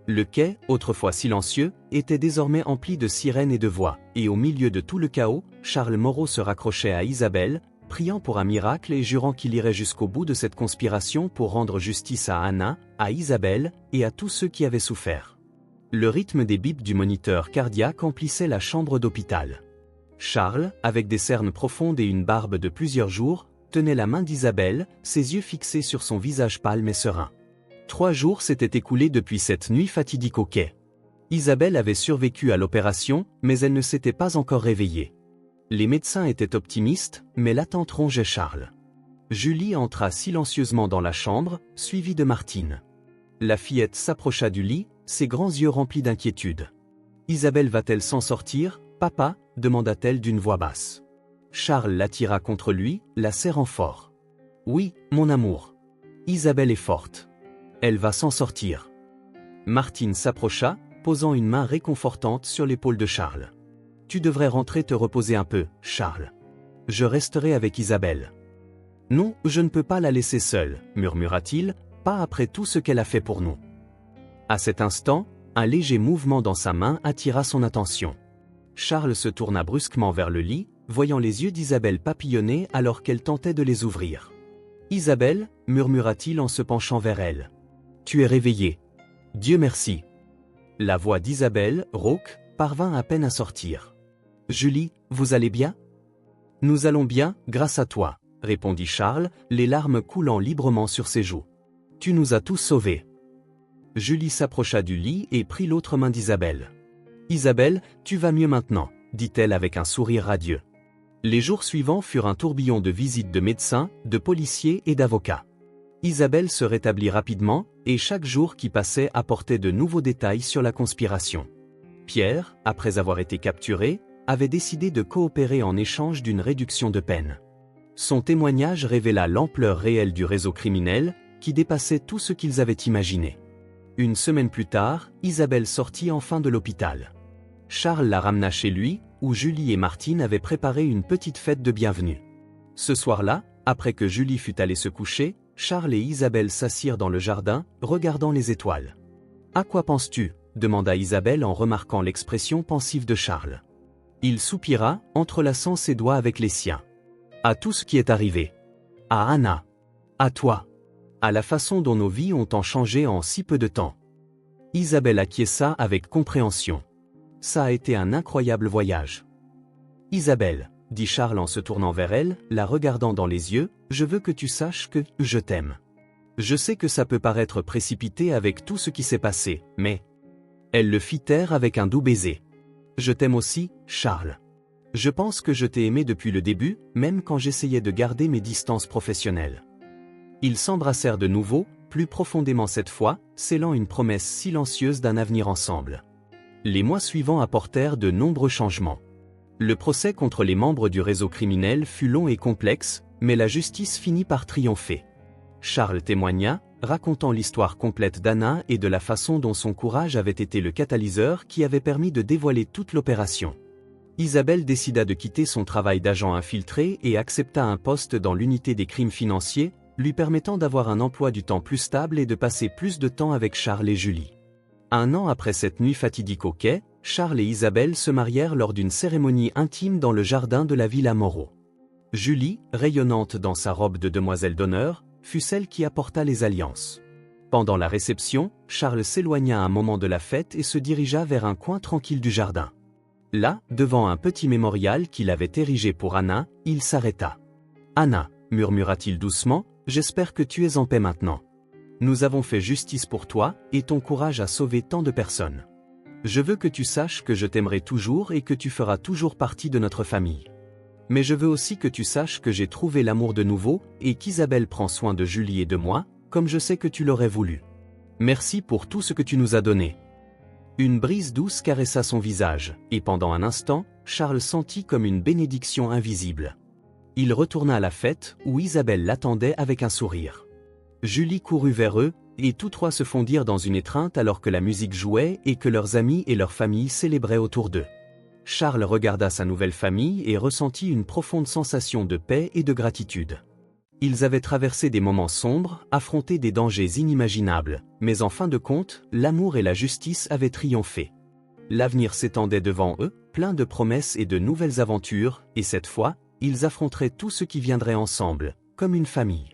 Le quai, autrefois silencieux, était désormais empli de sirènes et de voix, et au milieu de tout le chaos, Charles Moreau se raccrochait à Isabelle, priant pour un miracle et jurant qu'il irait jusqu'au bout de cette conspiration pour rendre justice à Anna, à Isabelle, et à tous ceux qui avaient souffert. Le rythme des bips du moniteur cardiaque emplissait la chambre d'hôpital. Charles, avec des cernes profondes et une barbe de plusieurs jours, tenait la main d'Isabelle, ses yeux fixés sur son visage pâle mais serein. 3 jours s'étaient écoulés depuis cette nuit fatidique au quai. Isabelle avait survécu à l'opération, mais elle ne s'était pas encore réveillée. Les médecins étaient optimistes, mais l'attente rongeait Charles. Julie entra silencieusement dans la chambre, suivie de Martine. La fillette s'approcha du lit, ses grands yeux remplis d'inquiétude. « Isabelle va-t-elle s'en sortir, papa ?» demanda-t-elle d'une voix basse. Charles l'attira contre lui, la serrant fort. « Oui, mon amour. Isabelle est forte. Elle va s'en sortir. » Martine s'approcha, posant une main réconfortante sur l'épaule de Charles. « Tu devrais rentrer te reposer un peu, Charles. Je resterai avec Isabelle. »« Non, je ne peux pas la laisser seule, » murmura-t-il, « pas après tout ce qu'elle a fait pour nous. » À cet instant, un léger mouvement dans sa main attira son attention. Charles se tourna brusquement vers le lit, voyant les yeux d'Isabelle papillonner alors qu'elle tentait de les ouvrir. « Isabelle » murmura-t-il en se penchant vers elle. « Tu es réveillée. Dieu merci. » La voix d'Isabelle, rauque, parvint à peine à sortir. « Julie, vous allez bien ? » « Nous allons bien, grâce à toi, » répondit Charles, les larmes coulant librement sur ses joues. « Tu nous as tous sauvés. » Julie s'approcha du lit et prit l'autre main d'Isabelle. « Isabelle, tu vas mieux maintenant, » dit-elle avec un sourire radieux. Les jours suivants furent un tourbillon de visites de médecins, de policiers et d'avocats. Isabelle se rétablit rapidement, et chaque jour qui passait apportait de nouveaux détails sur la conspiration. Pierre, après avoir été capturé, avait décidé de coopérer en échange d'une réduction de peine. Son témoignage révéla l'ampleur réelle du réseau criminel, qui dépassait tout ce qu'ils avaient imaginé. Une semaine plus tard, Isabelle sortit enfin de l'hôpital. Charles la ramena chez lui, où Julie et Martine avaient préparé une petite fête de bienvenue. Ce soir-là, après que Julie fut allée se coucher, Charles et Isabelle s'assirent dans le jardin, regardant les étoiles. « À quoi penses-tu » demanda Isabelle en remarquant l'expression pensive de Charles. Il soupira, entrelaçant ses doigts avec les siens. « À tout ce qui est arrivé. À Anna. À toi. À la façon dont nos vies ont tant changé en si peu de temps. » Isabelle acquiesça avec compréhension. « Ça a été un incroyable voyage. »« Isabelle, » dit Charles en se tournant vers elle, la regardant dans les yeux, « je veux que tu saches que je t'aime. Je sais que ça peut paraître précipité avec tout ce qui s'est passé, mais... » Elle le fit taire avec un doux baiser. « Je t'aime aussi, Charles. Je pense que je t'ai aimé depuis le début, même quand j'essayais de garder mes distances professionnelles. » Ils s'embrassèrent de nouveau, plus profondément cette fois, scellant une promesse silencieuse d'un avenir ensemble. Les mois suivants apportèrent de nombreux changements. Le procès contre les membres du réseau criminel fut long et complexe, mais la justice finit par triompher. Charles témoigna, racontant l'histoire complète d'Anna et de la façon dont son courage avait été le catalyseur qui avait permis de dévoiler toute l'opération. Isabelle décida de quitter son travail d'agent infiltré et accepta un poste dans l'unité des crimes financiers, lui permettant d'avoir un emploi du temps plus stable et de passer plus de temps avec Charles et Julie. Un an après cette nuit fatidique au quai, Charles et Isabelle se marièrent lors d'une cérémonie intime dans le jardin de la Villa Moreau. Julie, rayonnante dans sa robe de demoiselle d'honneur, fut celle qui apporta les alliances. Pendant la réception, Charles s'éloigna un moment de la fête et se dirigea vers un coin tranquille du jardin. Là, devant un petit mémorial qu'il avait érigé pour Anna, il s'arrêta. « Anna, » murmura-t-il doucement, « j'espère que tu es en paix maintenant. Nous avons fait justice pour toi, et ton courage a sauvé tant de personnes. Je veux que tu saches que je t'aimerai toujours et que tu feras toujours partie de notre famille. Mais je veux aussi que tu saches que j'ai trouvé l'amour de nouveau, et qu'Isabelle prend soin de Julie et de moi, comme je sais que tu l'aurais voulu. Merci pour tout ce que tu nous as donné. » Une brise douce caressa son visage, et pendant un instant, Charles sentit comme une bénédiction invisible. Il retourna à la fête, où Isabelle l'attendait avec un sourire. Julie courut vers eux, et tous trois se fondirent dans une étreinte alors que la musique jouait et que leurs amis et leurs familles célébraient autour d'eux. Charles regarda sa nouvelle famille et ressentit une profonde sensation de paix et de gratitude. Ils avaient traversé des moments sombres, affronté des dangers inimaginables, mais en fin de compte, l'amour et la justice avaient triomphé. L'avenir s'étendait devant eux, plein de promesses et de nouvelles aventures, et cette fois, ils affronteraient tout ce qui viendrait ensemble, comme une famille.